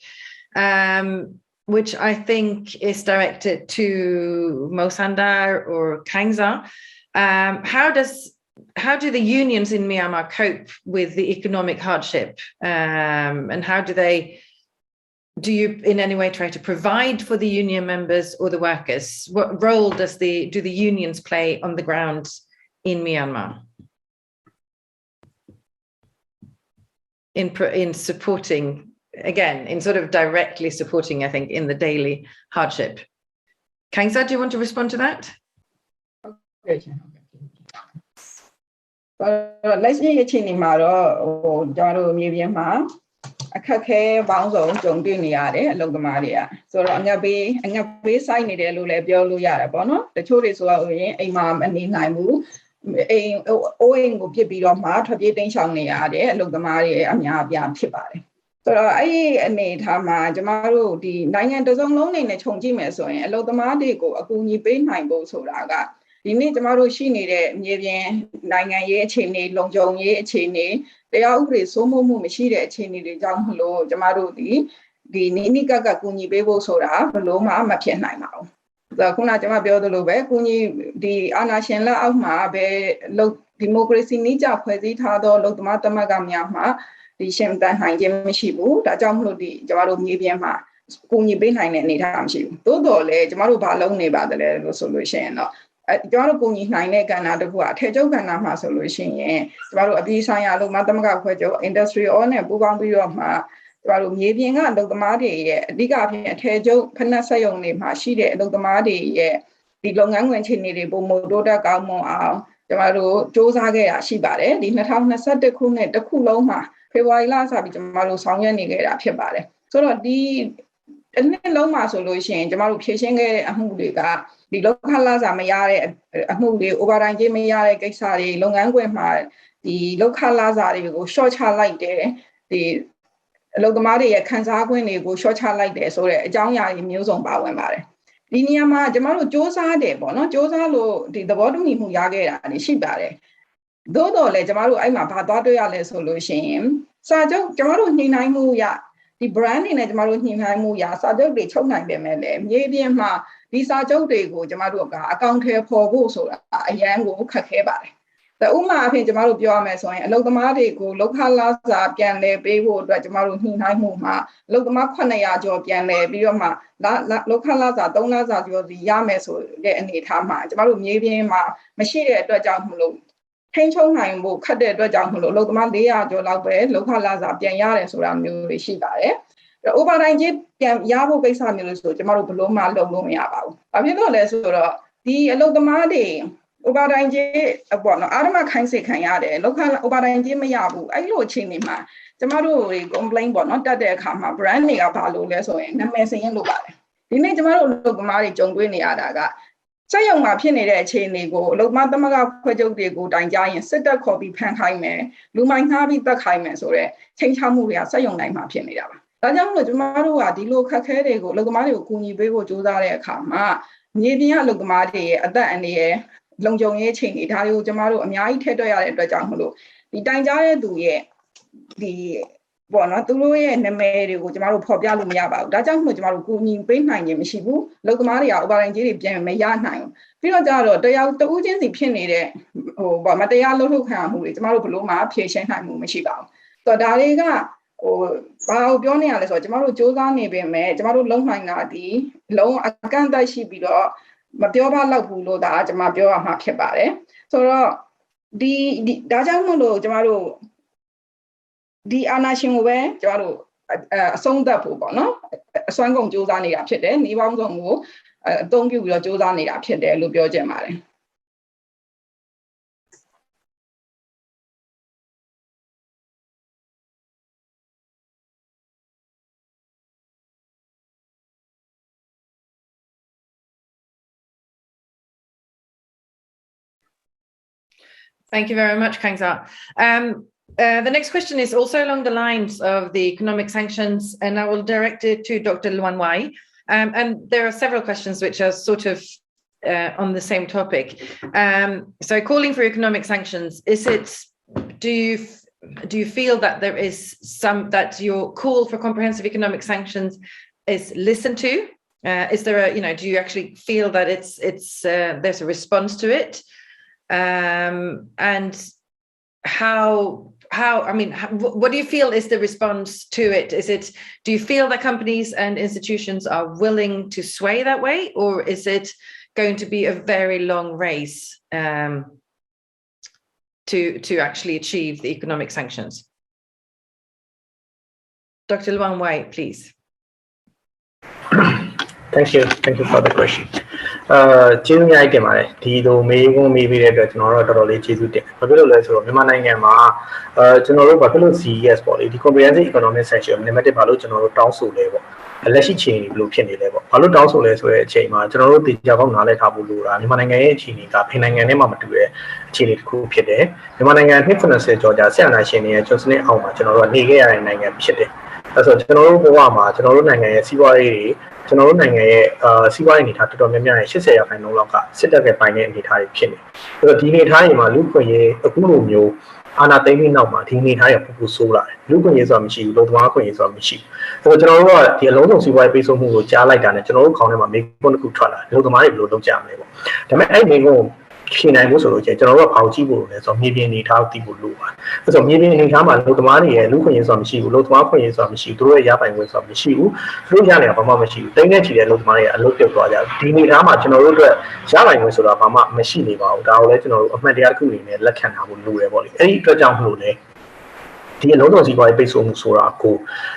which I think is directed to Mosandar or Kangza. How do the unions in Myanmar cope with the economic hardship, and how do you in any way try to provide for the union members or the workers? What role do the unions play on the ground in Myanmar in supporting, again, in sort of directly supporting, I think, in the daily hardship? Kangsa, do you want to respond to that? Okay. လက်ရှိအချိန်မှာတော့ကျွန်တော်တို့မြေပြင်မှာအခက်ခဲပေါင်းစုံကြုံတွေ့နေရတယ်အလုပ်သမားတွေကဆိုတော့အငတ်ဘေးစိုက်နေတယ်လို့လည်းပြောလို့ရတယ်ပေါ့နော်တချို့တွေဆိုတော့ရင်အိမ်မှာမနေနိုင်ဘူး အိုးအိမ်ကိုပြစ်ပြီးတော့မှထွက်ပြေးတိမ်းရှောင်နေရတဲ့အလုပ်သမားတွေအများအပြားဖြစ်ပါတယ်ဆိုတော့အဲ့ဒီအနေထားမှာကျမတို့ဒီနိုင်ငံတစ်စုံလုံးနဲ့ခြုံကြည့်မယ်ဆိုရင်အလုပ်သမားတွေကိုအကူအညီပေးနိုင်ဖို့ဆိုတာကဒီနေ့ကျမတို့ရှိနေတဲ့မြေပြင်နိုင်ငံရေးအခြေအနေလုံခြုံရေးအခြေအနေတရားဥပဒေစိုးမိုးမှုမရှိတဲ့အခြေအနေတွေကြောင့်မလို့ကျမတို့ဒီနိကကကူညီပေးဖို့ဆိုတာဘယ်လိုမှမဖြစ်နိုင်ပါဘူးခုနကျွန်မပြောသလိုပဲကူညီဒီအာဏာရှင်လက်အောက်မှာပဲဒီမိုကရေစီနည်းကျဖွဲ့စည်းထားသောလုံသမားသမဂ္ဂများမှာဒီရှင်တန်နိုင်ခြင်းမရှိဘူးဒါကြောင့်မလို့ဒီကျွန်တော်တို့မြေပြင်မှာကူညီပေးနိုင်တဲ့အနေအထားမရှိဘူးသို့တော်လည်းကျွန်တော်တို့ဘာလုပ်နေပါသလဲလို့ဆိုလို့ရှိရင်တော့ကျွန်တော်တို့ကူညီနိုင်တဲ့ကဏ္ဍတစ်ခုကအထည်ချုပ်ကဏ္ဍမှာဆိုလို့ရှိရင်ကျွန်တော်တို့အပြည်ဆိုင်ရာလုံသမားသမဂ္ဂဖွဲ့ချုပ် IndustriALL နဲ့ပူးပေါင်းပြီးတော့မှကျွန်တော်တို့မြေပြင်ကအလုပ်သမားတွေရဲ့အဓိကအဖြစ်အထည်ချုပ်ဖက်နက်ဆက်ရုံတွေမှာရှိတဲ့အလုပ်သမားတွေရဲ့ဒီလုပ်ငန်းခွင်အခြေအနေတွေပုံမတိုးတက်ကောင်းမွန်အောင်ကျွန်တော်တို့စ조사ခဲ့တာရှိပါတယ်ဒီ2021ခုနှစ်တစ်ခုလုံးမှာဖေဖော်ဝါရီလစပြီးကျွန်တော်တို့ဆောင်ရွက်နေခဲ့တာဖြစ်ပါတယ်ဆိုတော့ဒီအနှစ်လုံးမှာဆိုလို့ရှိရင်ကျွန်တော်တို့ဖြည့်ရှင်းခဲ့တဲ့အမှုတွေကဒီလောက်ခလာစာမရတဲ့အမှုတွေ overtime ကြေးမရတဲ့ကိစ္စတွေလုပ်ငန်းခွင်မှာဒီလောက်ခလာစာတွေကို short ချလိုက်တယ်ဒီအလုပ်သမားတွေရဲ့ခံစား권တွေကို short ချလိုက်တယ်ဆိုတဲ့အကြောင်းအရာတွေမျိုးစုံပါဝင်ပါတယ်ဒီနေရာမှာကျွန်တော်တို့စ조사တယ်ပေါ့နော်စ조사လို့ဒီသဘောတူညီမှုရခဲ့တာရှိပါတယ်သို့တော်လည်းကျွန်တော်တို့အဲ့မှာဘာသွားတွေ့ရလဲဆိုလို့ရှိရင်စာချုပ်ကျွန်တော်တို့ညှိနှိုင်းမှုရဒီ brand တွေနဲ့ကျွန်တော်တို့ညှိနှိုင်းမှုရစာချုပ်တွေချုပ်နိုင်ပေမဲ့လည်းမြေပြင်မှာဒီစာချုပ်တွေကိုကျွန်တော်တို့ကအကောင့်ထဲပေါ်ဖို့ဆိုတာအရန်ကိုခက်ခဲပါတယ်ဥပမာအဖြစ်ကျွန်တော်တို့ပြောရမယ်ဆိုရင်အလုပ်သမားတွေကိုလောက်ခလာစာပြန်လဲပေးဖို့အတွက်ကျွန်တော်တို့ညှိနှိုင်းမှုမှာအလုပ်သမား900ကျော်ပြန်လဲပြီးတော့မှလောက်ခလာစာ3လစာကျော်စီရမယ်ဆိုတဲ့အနေအထားမှာကျွန်တော်တို့မြေပြင်မှာမရှိတဲ့အတွက်ကြောင့်မလို့ထိန်းချုပ်နိုင်ဖို့ခက်တဲ့အတွက်ကြောင့်မလို့အလုပ်သမား400ကျော်လောက်ပဲလောက်ခလာစာပြန်ရတယ်ဆိုတာမျိုးတွေရှိပါတယ်။ overtime ကြီးပြန်ရဖို့ကိစ္စမျိုးလို့ဆိုကျွန်တော်တို့ဘလို့မှလုပ်လို့မရပါဘူး။ဘာဖြစ်လို့လဲဆိုတော့ဒီအလုပ်သမားတွေ overtime ကြီးပေါ့နော်အာရမခိုင်းစေခံရတယ်လောက်ခ overtime ကြီးမရဘူးအဲ့လိုအခြေအနေမှာကျွန်တော်တို့ complaint ပေါ့နော်တက်တဲ့အခါမှာ brand တွေကဘာလို့လဲဆိုရင်နာမည်စရင်လုပ်ပါတယ်။ဒီနေ့ကျွန်တော်တို့အလုပ်သမားတွေကြုံတွေ့နေရတာကစက်ရုံမှာဖြစ်နေတဲ့အခြေအနေကိုအလုပ်သမားသမဂ္ဂဖွဲ့ချုပ်တွေကိုတိုင်ကြားရင်စစ်တပ်ခေါ်ပြီးဖမ်းခိုင်းမယ်လူမိုင်းငှားပြီးတက်ခိုင်းမယ်ဆိုတော့ချိန်ချမှုတွေကစက်ရုံတိုင်းမှာဖြစ်နေတာပါဒါကြောင့်မလို့ကျွန်တော်တို့ကဒီလိုခက်ခဲတွေကိုအလုပ်သမားတွေကိုကူညီပေးဖို့ကြိုးစားတဲ့အခါမှာမြေပြင်ကအလုပ်သမားတွေရဲ့အသက်အန္တရာယ်လုံခြုံရေးချိန်တွေဒါတွေကိုကျွန်တော်တို့အများကြီးထည့်တွက်ရတဲ့အတွက်ကြောင့်မလို့ဒီတိုင်ကြားတဲ့သူရဲ့ဒီပေါ့နော်သူတို့ရဲ့နာမည်တွေကိုကျွန်တော်တို့ဖော်ပြလို့မရပါဘူးဒါကြောင့်မို့ကျွန်တော်တို့ကူညီပေးနိုင်ခြင်းမရှိဘူးအလုပ်သမားတွေက overtime ကြီးတွေပြန်မရနိုင်ဘူးပြီးတော့ကြတော့တရားတဦးချင်းစီဖြစ်နေတဲ့မတရားလုပ်ထုတ်ခံရမှုတွေကျွန်တော်တို့ဘလို့မှဖြေရှင်းနိုင်မှုမရှိပါဘူးဆိုတော့ဒါတွေကဘာကိုပြောနေရလဲဆိုတော့ကျွန်တော်တို့စ조사နေပေမဲ့ကျွန်တော်တို့လုံနိုင်တာဒီလုံးအကန့်အသတ်ရှိပြီးတော့မပြောပါတော့ဘူးလို့ဒါကျွန်မပြောရမှာဖြစ်ပါတယ်ဆိုတော့ဒီဒါကြောင့်မို့လို့ကျွန်တော်တို့ဒီအာဏာရှင်ကိုပဲကျွန်တော်တို့အဆုံးသတ်ဖို့ပေါ့နော်အစွမ်းကုန်စ조사နေတာဖြစ်တယ်နေပေါင်းစုံကိုအသုံးပြုပြီးတော့စ조사နေတာဖြစ်တယ်လို့ပြောချင်ပါတယ် Thank you very much, Kangsa. The next question is also along the lines of the economic sanctions, and I will direct it to Dr. Luan Wai. And there are several questions which are sort of on the same topic. So calling for economic sanctions, do you feel that there is that your call for comprehensive economic sanctions is listened to? Is there do you actually feel that there's a response to it? And what do you feel is the response to it? Do you feel that companies and institutions are willing to sway that way, or is it going to be a very long race to actually achieve the economic sanctions? Dr. Luan Wai, please. Thank you for the question. ကျေးဇူးများတင်ပါတယ်ဒီလိုမေးခွန်းမေးပြီးတဲ့အတွက်ကျွန်တော်တို့တော်တော်လေးကျေးဇူးတင်တယ်ဘာဖြစ်လို့လဲဆိုတော့မြန်မာနိုင်ငံမှာကျွန်တော်တို့ဘာဖြစ်လို့ CES ပေါ့လေဒီ comprehensive economic sanction နံပါတ်1ဘာလို့ကျွန်တော်တို့တောင်းဆိုလဲပေါ့ လက်ရှိချိန်ဘယ်လိုဖြစ်နေလဲပေါ့ဘာလို့တောင်းဆိုလဲဆိုတဲ့အချိန်မှာကျွန်တော်တို့ဒီကြောက်နားလဲထားဖို့လိုတာမြန်မာနိုင်ငံရဲ့အခြေအနေကဖိနိုင်ငံနဲ့မှမတူတဲ့အခြေအနေတစ်ခုဖြစ်တယ်မြန်မာနိုင်ငံ20ကျော်ကြာဆက်အာဏာရှင်တွေရဲ့ကျွန်းစနစ်အောက်မှာကျွန်တော်တို့ကနေခဲ့ရတဲ့နိုင်ငံဖြစ်တယ်အဲဆိုကျွန်တော်တို့ဘဝမှာကျွန်တော်တို့နိုင်ငံရဲ့စီးပွားရေးတွေကျွန်တော်တို့နိုင်ငံရဲ့စီးပွားရေးအနေထားတော်တော်များများရဲ့80%လောက်ကစစ်တပ်ကပိုင်တဲ့အနေထားတွေဖြစ်နေအဲ့တော့ဒီအနေထားတွေမှာလူ့ခွင့်ရေးအခုလိုမျိုးအာဏာသိမ်းပြီးနောက်မှာဒီအနေထားရပူပူဆိုးလာတယ်လူ့ခွင့်ရေးဆိုတာမရှိဘူးလူ့သမားခွင့်ရေးဆိုတာမရှိဘူးအဲ့တော့ကျွန်တော်တို့ကဒီအလုံးစုံစီးပွားရေးပိတ်ဆို့မှုကိုကြားလိုက်တာနဲ့ကျွန်တော်တို့ခေါင်းထဲမှာမိကွန်းတစ်ခုထွက်လာလူ့သမားတွေဘယ်လိုလုပ်ကြမလဲပေါ့ဒါပေမဲ့အဲ့မိကွန်းရှင်းနိုင်လို့ဆိုလို့ကျွန်တော်တို့ကပေါင်းကြည့်ဖို့လဲဆိုတော့မြေပြင်အနေထားကိုသိဖို့လိုပါတယ်အဲ့ဆိုမြေပြင်အနေထားမှာလူသမားတွေရဲ့လူခွင့်ရေးဆိုတာမရှိဘူးလူသမားခွင့်ရေးဆိုတာမရှိဘူးသူတို့ရဲ့ရပိုင်ခွင့်ဆိုတာမရှိဘူးသူတို့ရနေတာဘာမှမရှိဘူးတိုင်းနဲ့ချီတဲ့လူသမားတွေကအလုပ်ပြုတ်သွားကြဒီအနေထားမှာကျွန်တော်တို့အတွက်ရပိုင်ခွင့်ဆိုတာဘာမှမရှိနေပါဘူးဒါကိုလည်းကျွန်တော်တို့အမှတ်တရားတစ်ခုအနေနဲ့လက်ခံထားဖို့လိုတယ်ပေါ့လေအဲ့ဒီအတွက်ကြောင့်မလို့လဲဒီအလုံးစုံစီးပွားရေးပိတ်ဆို့မှုဆိုတာကို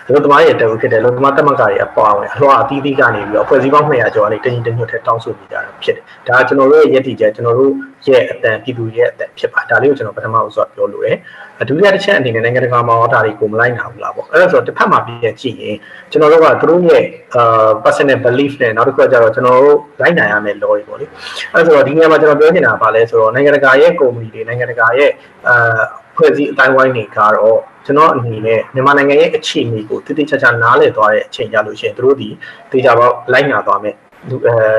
လူသမားရဲ့တကူဖြစ်တယ်လူသမားတမကတွေအပွားဝင်အလှော်အသီးသီးကနေပြီးတော့ဖွဲ့စည်းပေါင်း200ကျော်ကနေတညီတညွတ်ထဲတောင်းဆိုနေကြတာဖြစ်တယ်ဒါကကျွန်တော်တို့ရဲ့ရည်တည်ချက်ကျွန်တော်တို့ရဲ့အတန်ပြည်သူရဲ့အတန်ဖြစ်ပါဒါလေးကိုကျွန်တော်ပထမဆုံးပြောလို့ရတယ်ဒုတိယတစ်ချက်အနေနဲ့နိုင်ငံတကာမှာဟောတာတွေကိုမလိုက်နိုင်ဘူးလားပေါ့အဲ့ဒါဆိုတော့တစ်ဖက်မှာပြန်ကြည့်ရင်ကျွန်တော်တို့ကသူတို့ရဲ့personal belief နဲ့နောက်တစ်ခုကကျတော့ကျွန်တော်တို့လိုက်နိုင်ရမယ် law တွေပေါ့လေအဲ့ဒါဆိုတော့ဒီနေရာမှာကျွန်တော်ပြောချင်တာကဘာလဲဆိုတော့နိုင်ငံတကာရဲ့ကုမ္ပဏီတွေနိုင်ငံတကာရဲ့ဖွဲ့စည်းအတိုင်းဝိုင်းတွေကတော့ကျွန်တော်အနေနဲ့မြန်မာနိုင်ငံရဲ့အခြေအနေကိုတိတိကျကျနားလည်သွားတဲ့အချိန်ကြလို့ရှိရင်တို့ဒီတေချာပေါက်လိုက်နာသွားမယ်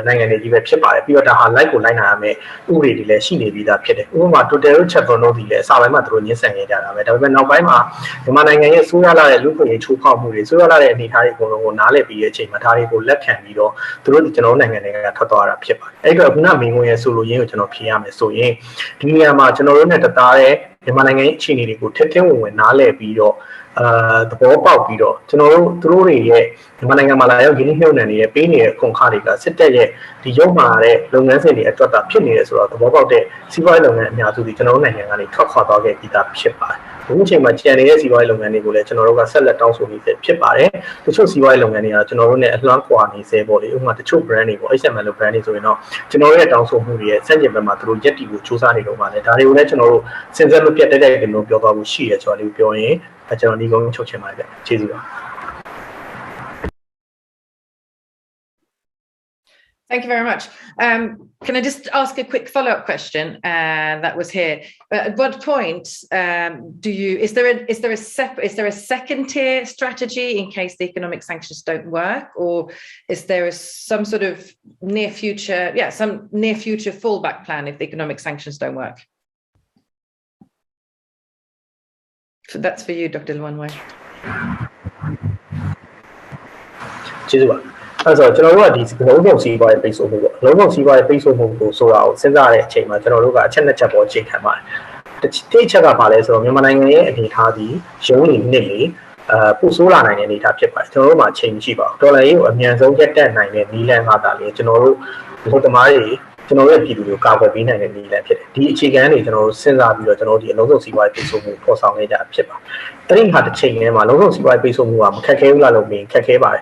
နိုင်ငံတွေကြီးပဲဖြစ်ပါတယ်ပြီးတော့ဒါဟာ like ကိုလိုက်နာရမယ်ဥပဒေတွေလည်းရှိနေပြီးသားဖြစ်တယ်ဥပမာ total chapter တို့ဒီလည်းအစပိုင်းမှာတို့ညှင်းဆန်ခဲ့ကြတာပဲဒါပေမဲ့နောက်ပိုင်းမှာမြန်မာနိုင်ငံရဲ့ဆိုးရလာတဲ့လူ့ခွင့်ရေးချိုးဖောက်မှုတွေဆိုးရလာတဲ့အနေအထားတွေအကုန်လုံးကိုနားလည်ပြီးတဲ့အချိန်မှာဒါတွေကိုလက်ခံပြီးတော့တို့ကျွန်တော်နိုင်ငံတွေကထွက်သွားတာဖြစ်ပါတယ်အဲ့တော့ခုနမင်းဝင်ရဲ့ဆိုလိုရင်းကိုကျွန်တော်ဖြေရမယ်ဆိုရင်ဒီနေရာမှာကျွန်တော်တို့နဲ့တသားတဲ့မြန်မာနိုင်ငံရဲ့အခြေအနေတွေကိုထက်ထင်းဝင်ဝင်နားလည်ပြီးတော့သဘောပေါက်ပြီးတော့ကျွန်တော်တို့သူတို့တွေရဲ့မြန်မာနိုင်ငံမှာလာရောက်ရင်းနှီးမြှုပ်နှံနေတဲ့ပေးနေတဲ့ခွန်ခါတွေကစစ်တပ်ရဲ့ဒီရုပ်မာတဲ့လုပ်ငန်းစဉ်တွေအတွက်တာဖြစ်နေတယ်ဆိုတော့သဘောပေါက်တဲ့စီးပွားရေးလုပ်ငန်းအများစုဒီကျွန်တော်တို့နိုင်ငံကနေထွက်ခွာသွားခဲ့ပြီးသားဖြစ်ပါတယ်အခုချိန်မှာကျန်နေတဲ့စီးပွားရေးလုပ်ငန်းတွေကိုလည်းကျွန်တော်တို့ကဆက်လက်တောင်းဆိုနေစေဖြစ်ပါတယ်တချို့စီးပွားရေးလုပ်ငန်းတွေကကျွန်တော်တို့နဲ့အလွမ်းကွာနေစေပေါ့လေဥပမာတချို့ brand တွေပေါ့ HML လို့ brand တွေဆိုရင်တော့ကျွန်တော်တို့ရဲ့တောင်းဆိုမှုတွေရဲ့စက်ကျင်ဘက်မှာသူတို့ရက်တီကိုစူးစမ်းနေတော့ပါလေဒါတွေကိုလည်းကျွန်တော်တို့စဉ်ဆက်မပြတ်တဲ့ကျွန်တော်ပြောသွားဖို့ရှိရဆိုတော့ဒီပြောရင်ကျွန်တော်ဒီကုန်းချုပ်ချင်ပါတယ်ကျေးဇူးပါ Thank you very much. Can I just ask a quick follow-up question that was here? At what point is there a second-tier strategy in case the economic sanctions don't work, or is there some sort of near future fallback plan if the economic sanctions don't work? So that's for you, Dr. Luanway. ကျေးဇူးပါအဲ့ဆိုကျွန်တော်တို့ကဒီလုံးဝစီးပွားရေးပိတ်ဆို့မှုပေါ့လုံးဝစီးပွားရေးပိတ်ဆို့မှုကိုဆိုတာကိုစဉ်းစားတဲ့အချိန်မှာကျွန်တော်တို့ကအချက်နှစ်ချက်ပေါ်ချိန်ခံပါတယ်တစ်ချက်ကဘာလဲဆိုတော့မြန်မာနိုင်ငံရဲ့အနေအထားဒီရုံးနေနှစ်လေပို့ဆိုးလာနိုင်တဲ့အနေအထားဖြစ်ပါတယ်ကျွန်တော်တို့မှာချိန်မရှိပါဘူးဒေါ်လာရေးကိုအမြန်ဆုံးရက်တက်နိုင်တဲ့နည်းလမ်းကသာလေကျွန်တော်တို့ဘုသမားတွေကျွန်တော်ရဲ့ပြည်သူတွေကိုကာကွယ်ပေးနိုင်တဲ့နည်းလမ်းဖြစ်တယ်ဒီအခြေခံတွေကျွန်တော်တို့စဉ်းစားပြီးတော့ကျွန်တော်တို့ဒီအလုံးစုံစီးပွားရေးပိတ်ဆို့မှုပေါ်ဆောင်ခဲ့ကြဖြစ်ပါတယ်အဲ့ဒီဟာတစ်ချိန်ထဲမှာလုံးစုံစီးပွားရေးပိတ်ဆို့မှုကမခက်ခဲဘူးလားလို့မြင်ခက်ခဲပါတယ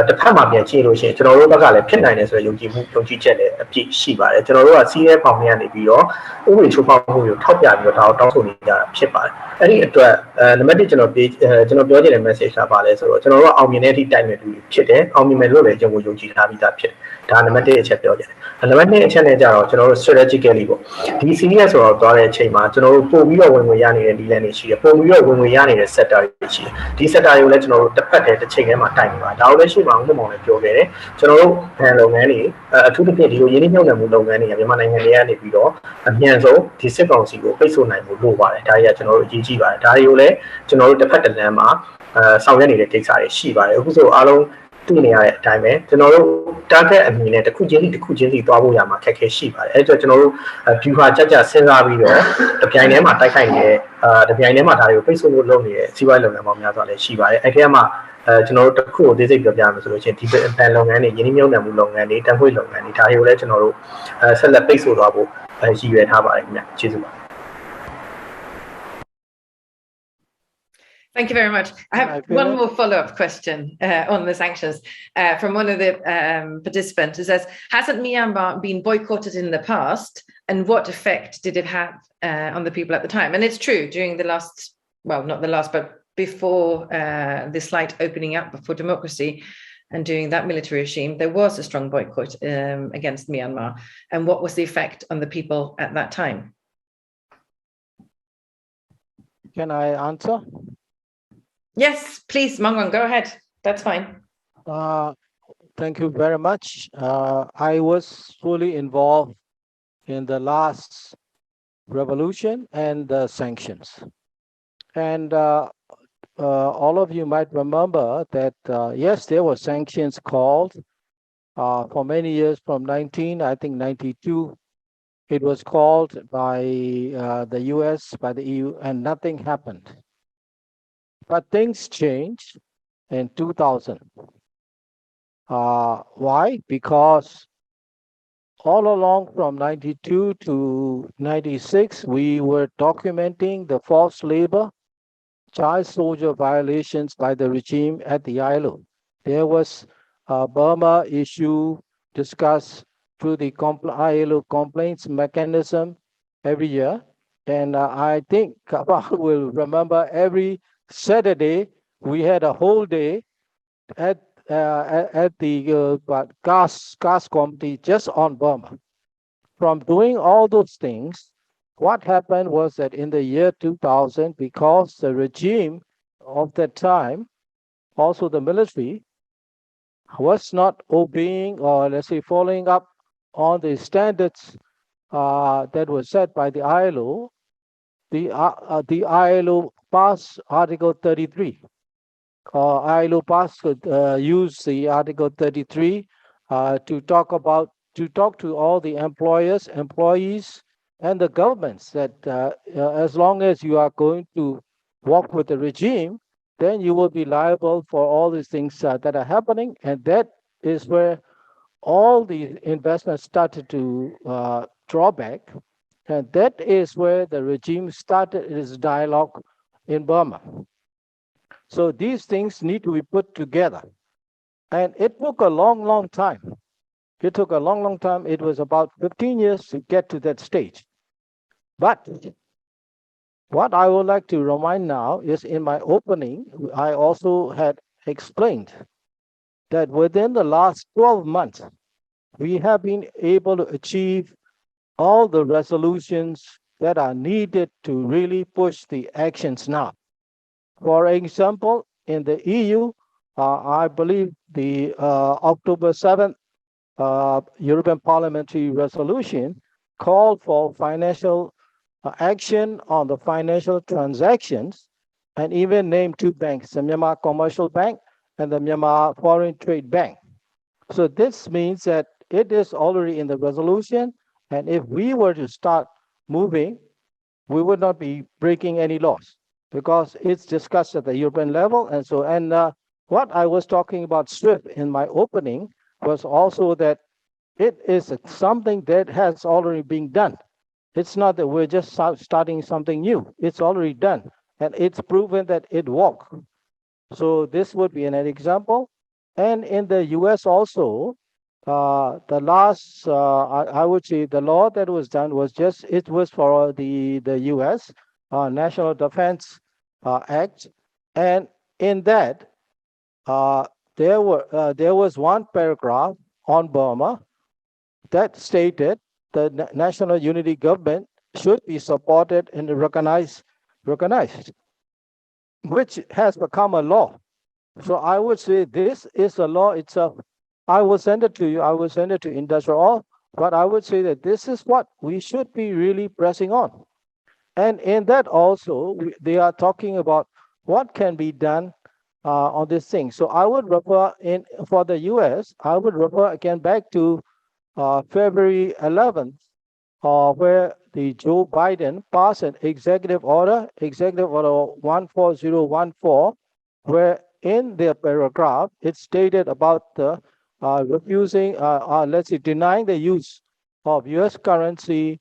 ်တစ်ဖက်မှာပြန်ကြည့်လို့ရှိရင်ကျွန်တော်တို့ဘက်ကလည်းဖြစ်နိုင်တယ်ဆိုတဲ့ယုံကြည်ချက်လည်းအပြည့်ရှိပါတယ်ကျွန်တော်တို့ကစီးရဲပေါင်များနေပြီးတော့ဥပဒေချိုးဖောက်မှုကိုထောက်ပြပြီးတော့ဒါကိုတောင်းဆိုနေကြတာဖြစ်ပါတယ်အဲ့ဒီအတွက်နံပါတ်1ကျွန်တော်ပြောချင်တဲ့ message ကပါလဲဆိုတော့ကျွန်တော်တို့ကအောင်မြင်တဲ့အထိတိုက်မယ်လူဖြစ်တယ်အောင်မြင်မယ်လို့လည်းကျွန်တော်ယုံကြည်ထားပြီးသားဖြစ်ဒါနံပါတ်1အချက်ပြောချင်တယ်နံပါတ်2အချက်နဲ့ကြတော့ကျွန်တော်တို့ strategically ပေါ့ဒီ CES ဆိုတော့သွားတဲ့အချိန်မှာကျွန်တော်တို့ပို့ပြီးတော့ဝင်ငွေရနေတဲ့ဒီလမ်းတွေရှိတယ်ပို့ပြီးတော့ဝင်ငွေရနေတဲ့ sector တွေရှိတယ်ဒီ sector တွေကိုလည်းကျွန်တော်တို့တစ်ဖက်တည်းတစ်ချိန်ထဲမှာတိုက်နေပါဒါကိုလည်းရှိပါအောင်မောင်လည်းပြောခဲ့တယ်ကျွန်တော်တို့ဘဏ်လုပ်ငန်းတွေအထူးသဖြင့်ဒီလိုရင်းနှီးမြှုပ်နှံမှုလုပ်ငန်းတွေကမြန်မာနိုင်ငံတွေကနေပြီးတော့အမြန်ဆုံးဒီစစ်ကောင်စီကိုပိတ်ဆို့နိုင်ဖို့လိုပါတယ်ဒါတွေကကျွန်တော်တို့အရေးကြီးပါတယ်ဒါတွေကိုလည်းကျွန်တော်တို့တစ်ဖက်တစ်လမ်းမှာဆောင်ရွက်နေတဲ့ကိစ္စတွေရှိပါတယ်အခုဆိုအားလုံးသိနေရတဲ့အတိုင်းပဲကျွန်တော်တို့ target အမြင်နဲ့တစ်ခုချင်းစီသွားဖို့ရမှာခက်ခဲရှိပါတယ်အဲ့တော့ကျွန်တော်တို့ view ဟာကြစဉ်းစားပြီးတော့တပြိုင်တည်းမှာတိုက်ခိုက်နေတဲ့တပြိုင်တည်းမှာဒါတွေကိုပိတ်ဆို့ဖို့လုပ်နေတဲ့စီးပွားရေးလုပ်ငန်းပေါင်းများစွာလည်းရှိပါတယ်အဲ့ဒီမှာကျွန်တော်တို့တစ်ခုကိုသိစိတ်ပြောပြရမယ်ဆိုလို့ရှိရင်ဒီဘဏ်လုပ်ငန်းတွေရင်းနှီးမြှုပ်နှံမှုလုပ်ငန်းတွေတန်ဖိုးလုပ်ငန်းတွေဒါတွေကိုလည်းကျွန်တော်တို့ဆက်လက်ပိတ်ဆို့သွားဖို့ရည်ရွယ်ထားပါတယ်ခင်ဗျကျေးဇူးပါ Thank you very much. I have one more follow-up question on the sanctions from one of the participants who says, hasn't Myanmar been boycotted in the past, and what effect did it have on the people at the time? And it's true, during the last, well, not the last, but before the slight opening up for democracy, and during that military regime, there was a strong boycott against Myanmar. And what was the effect on the people at that time? Can I answer? Yes, please, Maung, go ahead. That's fine. Thank you very much. I was fully involved in the last revolution and the sanctions. And all of you might remember that, yes, there were sanctions called for many years from 92. It was called by the US, by the EU, and nothing happened. But things changed in 2000. Why? Because all along from 92 to 96, we were documenting the forced labor, child soldier violations by the regime at the ILO. There was a Burma issue discussed through the ILO complaints mechanism every year. And I think Kapal will remember every Saturday, we had a whole day at the CAS committee just on Burma. From doing all those things, what happened was that in the year 2000, because the regime of that time, also the military, was not obeying or let's say following up on the standards that were set by the ILO, the ILO passed Article 33. ILO passed use the Article 33 to talk to all the employers, employees, and the governments that as long as you are going to work with the regime, then you will be liable for all these things that are happening. And that is where all the investments started to draw back. And that is where the regime started its dialogue in Burma. So these things need to be put together. And it took a long, long time. It took a long, long time. It was about 15 years to get to that stage. But what I would like to remind now is in my opening, I also had explained that within the last 12 months, we have been able to achieve all the resolutions that are needed to really push the actions now. For example, in the EU, I believe the October 7th European Parliamentary Resolution called for financial action on the financial transactions and even named two banks, the Myanmar Commercial Bank and the Myanmar Foreign Trade Bank. So this means that it is already in the resolution, and if we were to start moving, we would not be breaking any laws because it's discussed at the European level. And so, what I was talking about SWIFT in my opening was also that it is something that has already been done. It's not that we're just starting something new. It's already done, and it's proven that it works. So this would be an example. And in the US also, the last, I would say the law that was done was just, it was for the US National Defense Act. And in that, there was one paragraph on Burma that stated the national unity government should be supported and recognized, which has become a law. So I would say this is a law itself. I will send it to you. I will send it to IndustriALL, but I would say that this is what we should be really pressing on. And in that also, they are talking about what can be done on this thing. So I would refer for the US, I would refer again back to February 11th, where the Joe Biden passed an executive order 14014, where in their paragraph, it stated about the refusing, let's say, denying the use of US currency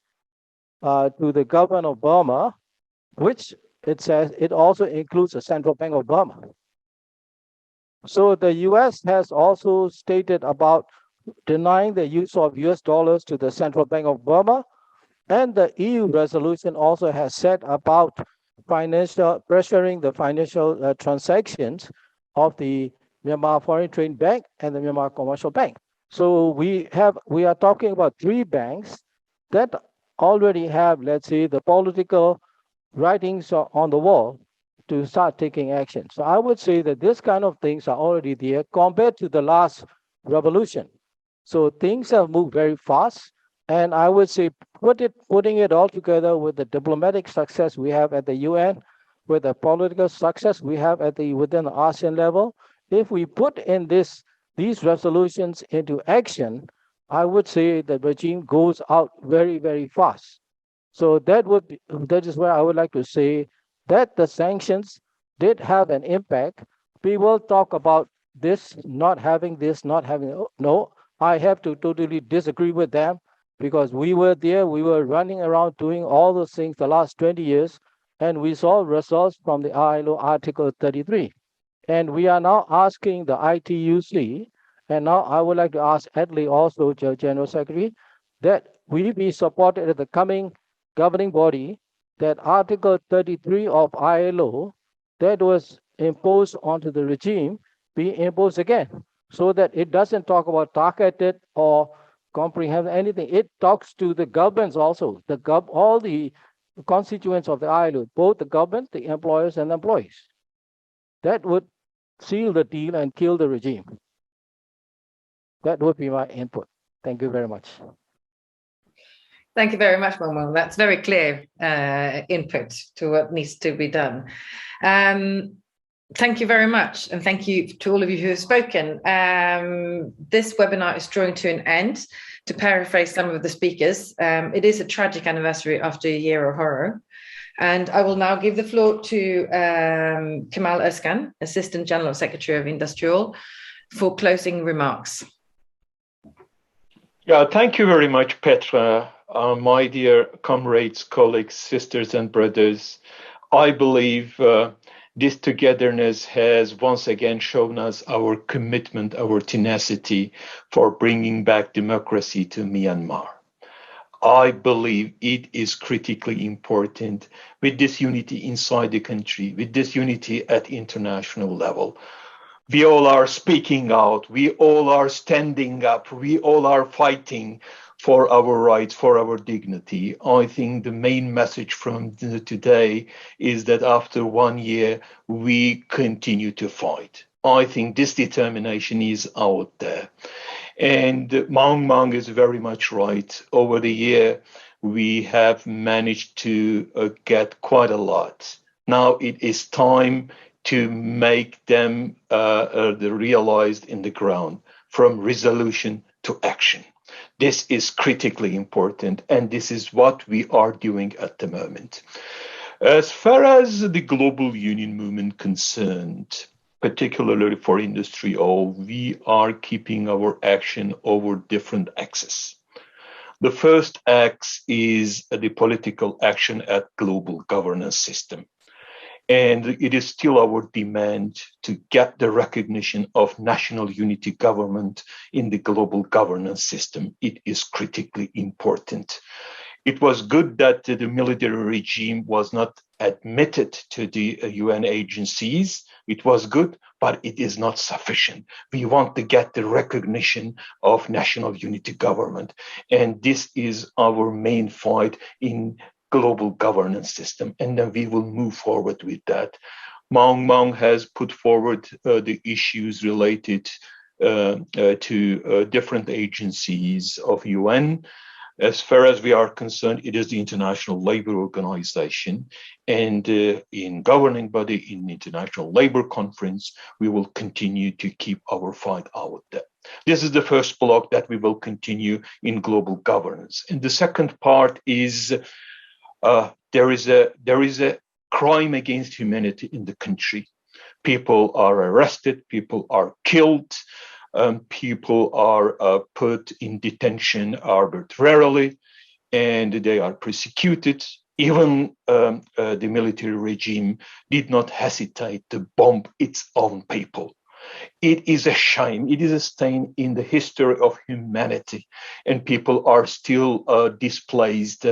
to the government of Burma, which it says it also includes the Central Bank of Burma. So the US has also stated about denying the use of US dollars to the Central Bank of Burma. And the EU resolution also has said about pressuring the financial transactions of the Myanmar Foreign Trade Bank, and the Myanmar Commercial Bank. So we are talking about 3 banks that already have, let's say, the political writings on the wall to start taking action. So I would say that this kind of things are already there compared to the last revolution. So things have moved very fast. And I would say putting it all together with the diplomatic success we have at the UN, with the political success we have within the ASEAN level, if we put in these resolutions into action, I would say the regime goes out very, very fast. So that is where I would like to say that the sanctions did have an impact. People talk about this, not having, no, I have to totally disagree with them, because we were there, we were running around doing all those things the last 20 years, and we saw results from the ILO Article 33. And we are now asking the ITUC, and now I would like to ask Atle also, General Secretary, that we be supported at the coming governing body, that Article 33 of ILO that was imposed onto the regime be imposed again, so that it doesn't talk about targeted or comprehend anything. It talks to the governments also, all the constituents of the ILO, both the government, the employers, and the employees. That would seal the deal and kill the regime. That would be my input. Thank you very much. Thank you very much, Maung. That's very clear input to what needs to be done. Thank you very much. And thank you to all of you who have spoken. This webinar is drawing to an end. To paraphrase some of the speakers, it is a tragic anniversary after a year of horror. And I will now give the floor to Kemal Özkan, Assistant General Secretary of IndustriALL, for closing remarks. Yeah, thank you very much, Petra. My dear comrades, colleagues, sisters, and brothers, I believe this togetherness has once again shown us our commitment, our tenacity for bringing back democracy to Myanmar. I believe it is critically important with this unity inside the country, with this unity at international level. We all are speaking out, we all are standing up, we all are fighting for our rights, for our dignity. I think the main message from today is that after 1 year, we continue to fight. I think this determination is out there. And Maung is very much right. Over the year, we have managed to get quite a lot. Now it is time to make them realized in the ground, from resolution to action. This is critically important, and this is what we are doing at the moment. As far as the global union movement concerned, particularly for IndustriALL, we are keeping our action over different axes. The first axe is the political action at global governance system. And it is still our demand to get the recognition of national unity government in the global governance system. It is critically important. It was good that the military regime was not admitted to the UN agencies. It was good, but it is not sufficient. We want to get the recognition of national unity government. And this is our main fight in global governance system. And then we will move forward with that. Maung has put forward the issues related to different agencies of UN. As far as we are concerned, it is the International Labour Organization, and in governing body, in International Labour Conference, we will continue to keep our fight out there. This is the first block that we will continue in global governance. And the second part is there is a crime against humanity in the country. People are arrested, people are killed. People are put in detention arbitrarily, and they are persecuted. Even the military regime did not hesitate to bomb its own people. It is a shame. It is a stain in the history of humanity, and people are still displaced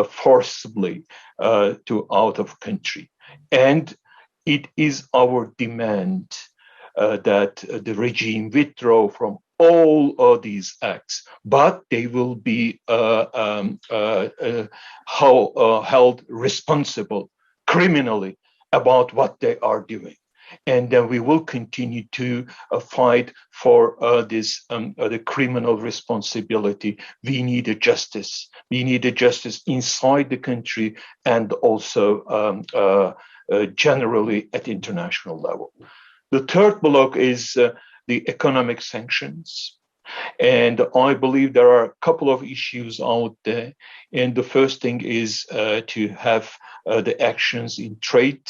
forcibly out of country. And it is our demand that the regime withdraw from all of these acts, but they will be held responsible criminally about what they are doing. And then we will continue to fight for the criminal responsibility. We need a justice. We need a justice inside the country and also generally at international level. The third block is the economic sanctions. And I believe there are a couple of issues out there. And the first thing is to have the actions in trade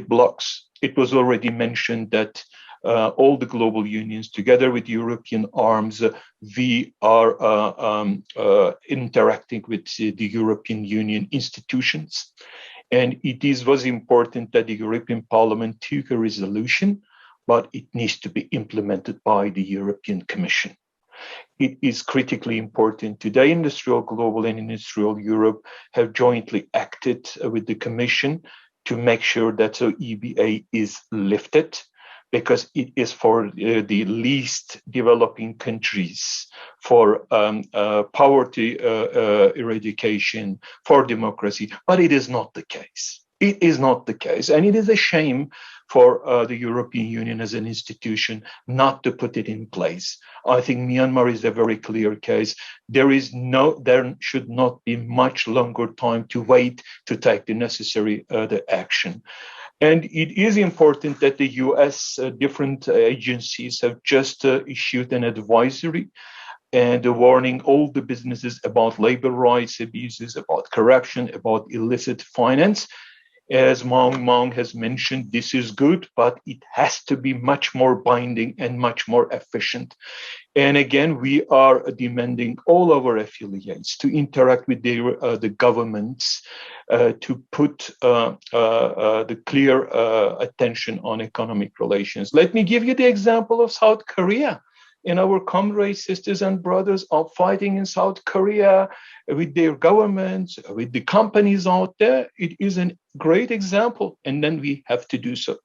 blocks. It was already mentioned that all the global unions, together with European arms, we are interacting with the European Union institutions. And it was important that the European Parliament took a resolution, but it needs to be implemented by the European Commission. It is critically important. Today, IndustriALL Global and IndustriALL Europe have jointly acted with the Commission to make sure that the EBA is lifted, because it is for the least developing countries, for poverty eradication, for democracy, but it is not the case. It is not the case, and it is a shame for the European Union as an institution not to put it in place. I think Myanmar is a very clear case. There should not be much longer time to wait to take the necessary the action. And it is important that the US different agencies have just issued an advisory and warning all the businesses about labor rights abuses, about corruption, about illicit finance. As Maung has mentioned, this is good, but it has to be much more binding and much more efficient. And again, we are demanding all our affiliates to interact with the governments to put the clear attention on economic relations. Let me give you the example of South Korea. And our comrades, sisters, and brothers are fighting in South Korea with their governments, with the companies out there. It is a great example, and then we have to do so.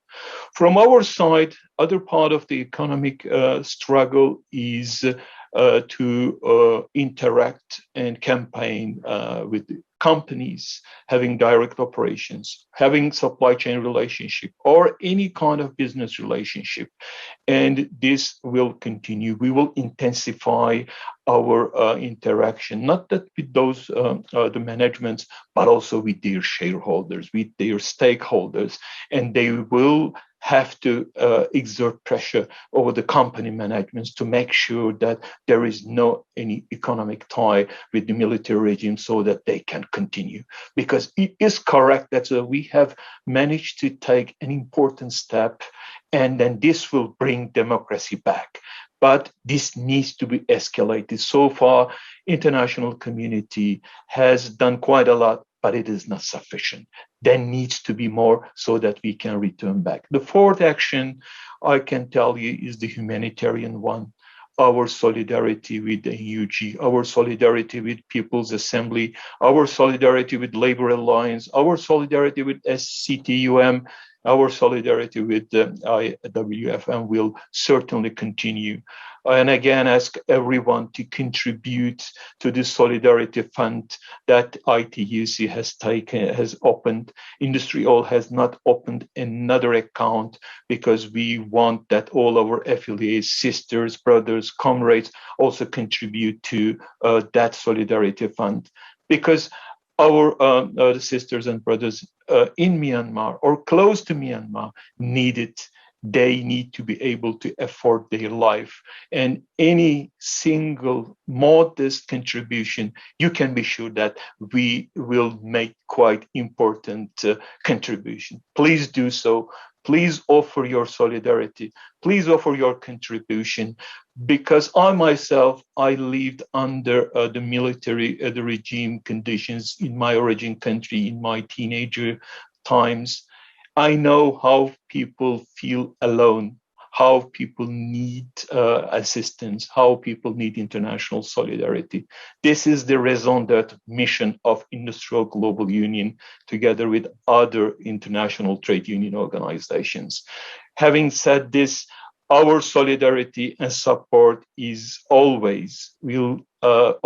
From our side, other part of the economic struggle is to interact and campaign with companies having direct operations, having supply chain relationship, or any kind of business relationship. And this will continue. We will intensify our interaction, not that with those the managements, but also with their shareholders, with their stakeholders, and they will have to exert pressure over the company managements to make sure that there is no any economic tie with the military regime so that they can continue. Because it is correct that we have managed to take an important step, and then this will bring democracy back. But this needs to be escalated. So far, international community has done quite a lot, but it is not sufficient. There needs to be more so that we can return back. The fourth action, I can tell you, is the humanitarian one. Our solidarity with the ITUC, our solidarity with People's Assembly, our solidarity with Labor Alliance, our solidarity with CTUM, our solidarity with the IWFM will certainly continue. And again, ask everyone to contribute to the solidarity fund that ITUC has opened. IndustriALL has not opened another account because we want that all our affiliates, sisters, brothers, comrades also contribute to that solidarity fund. Because our sisters and brothers in Myanmar or close to Myanmar need it. They need to be able to afford their life. And any single modest contribution, you can be sure that we will make quite important contribution. Please do so. Please offer your solidarity. Please offer your contribution. Because I myself, I lived under the military, the regime conditions in my origin country in my teenager times. I know how people feel alone, how people need assistance, how people need international solidarity. This is the raison d'etre mission of Industrial Global Union, together with other international trade union organizations. Having said this, our solidarity and support will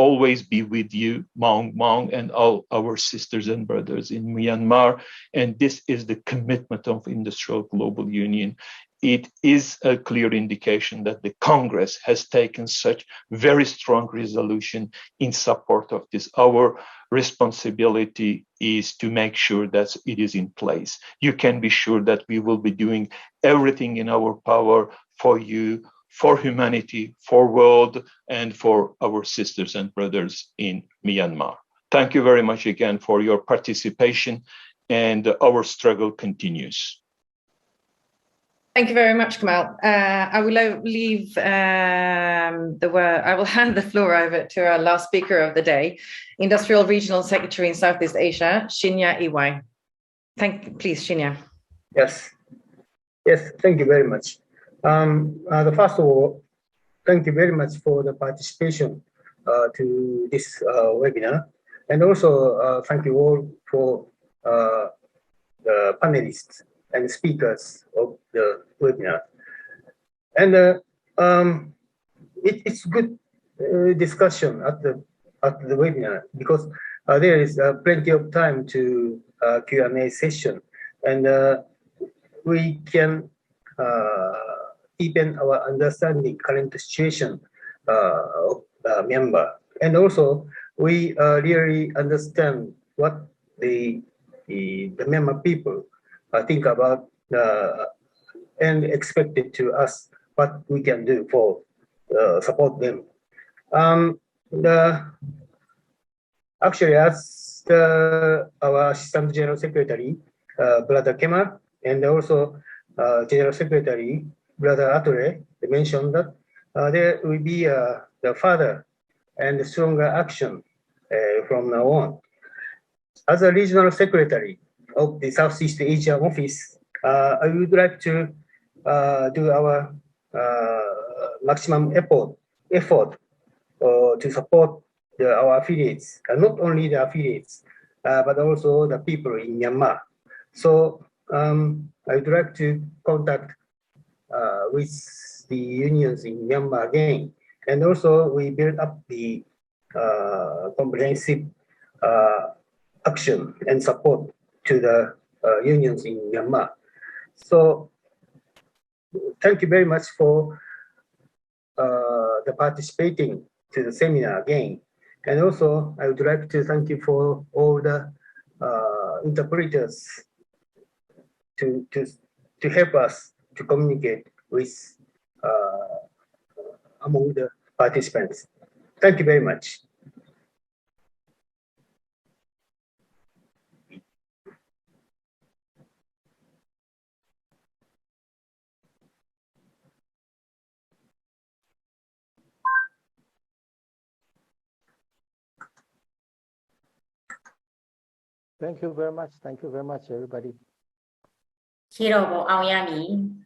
always be with you, Maung, and all our sisters and brothers in Myanmar. And this is the commitment of Industrial Global Union. It is a clear indication that the Congress has taken such very strong resolution in support of this. Our responsibility is to make sure that it is in place. You can be sure that we will be doing everything in our power for you, for humanity, for world, and for our sisters and brothers in Myanmar. Thank you very much again for your participation, and our struggle continues. Thank you very much, Kamal. I will leave the word. I will hand the floor over to our last speaker of the day, Industrial Regional Secretary in Southeast Asia, Chan Myae Kyaw. Please, Chan. Yes, thank you very much. First of all, thank you very much for the participation to this webinar, and also thank you all for the panelists and speakers of the webinar. And it's good discussion at the webinar, because there is plenty of time to Q&A session, and we can deepen our understanding current situation of Myanmar, and also we really understand what the Myanmar people think about and expected to us what we can do for support them. Actually, as our Assistant General Secretary, Brother Kemal, and also General Secretary, Brother Atle, mentioned that there will be the further and stronger action from now on. As a Regional Secretary of the Southeast Asia Office, I would like to do our maximum effort to support our affiliates, not only the affiliates, but also the people in Myanmar. So I would like to contact with the unions in Myanmar again, and also we build up the comprehensive action and support to the unions in Myanmar. So thank you very much for the participating to the seminar again. And also I would like to thank you for all the interpreters to help us to communicate with among the participants. Thank you very much. Thank you very much. Thank you very much, everybody. Hero Aoyami.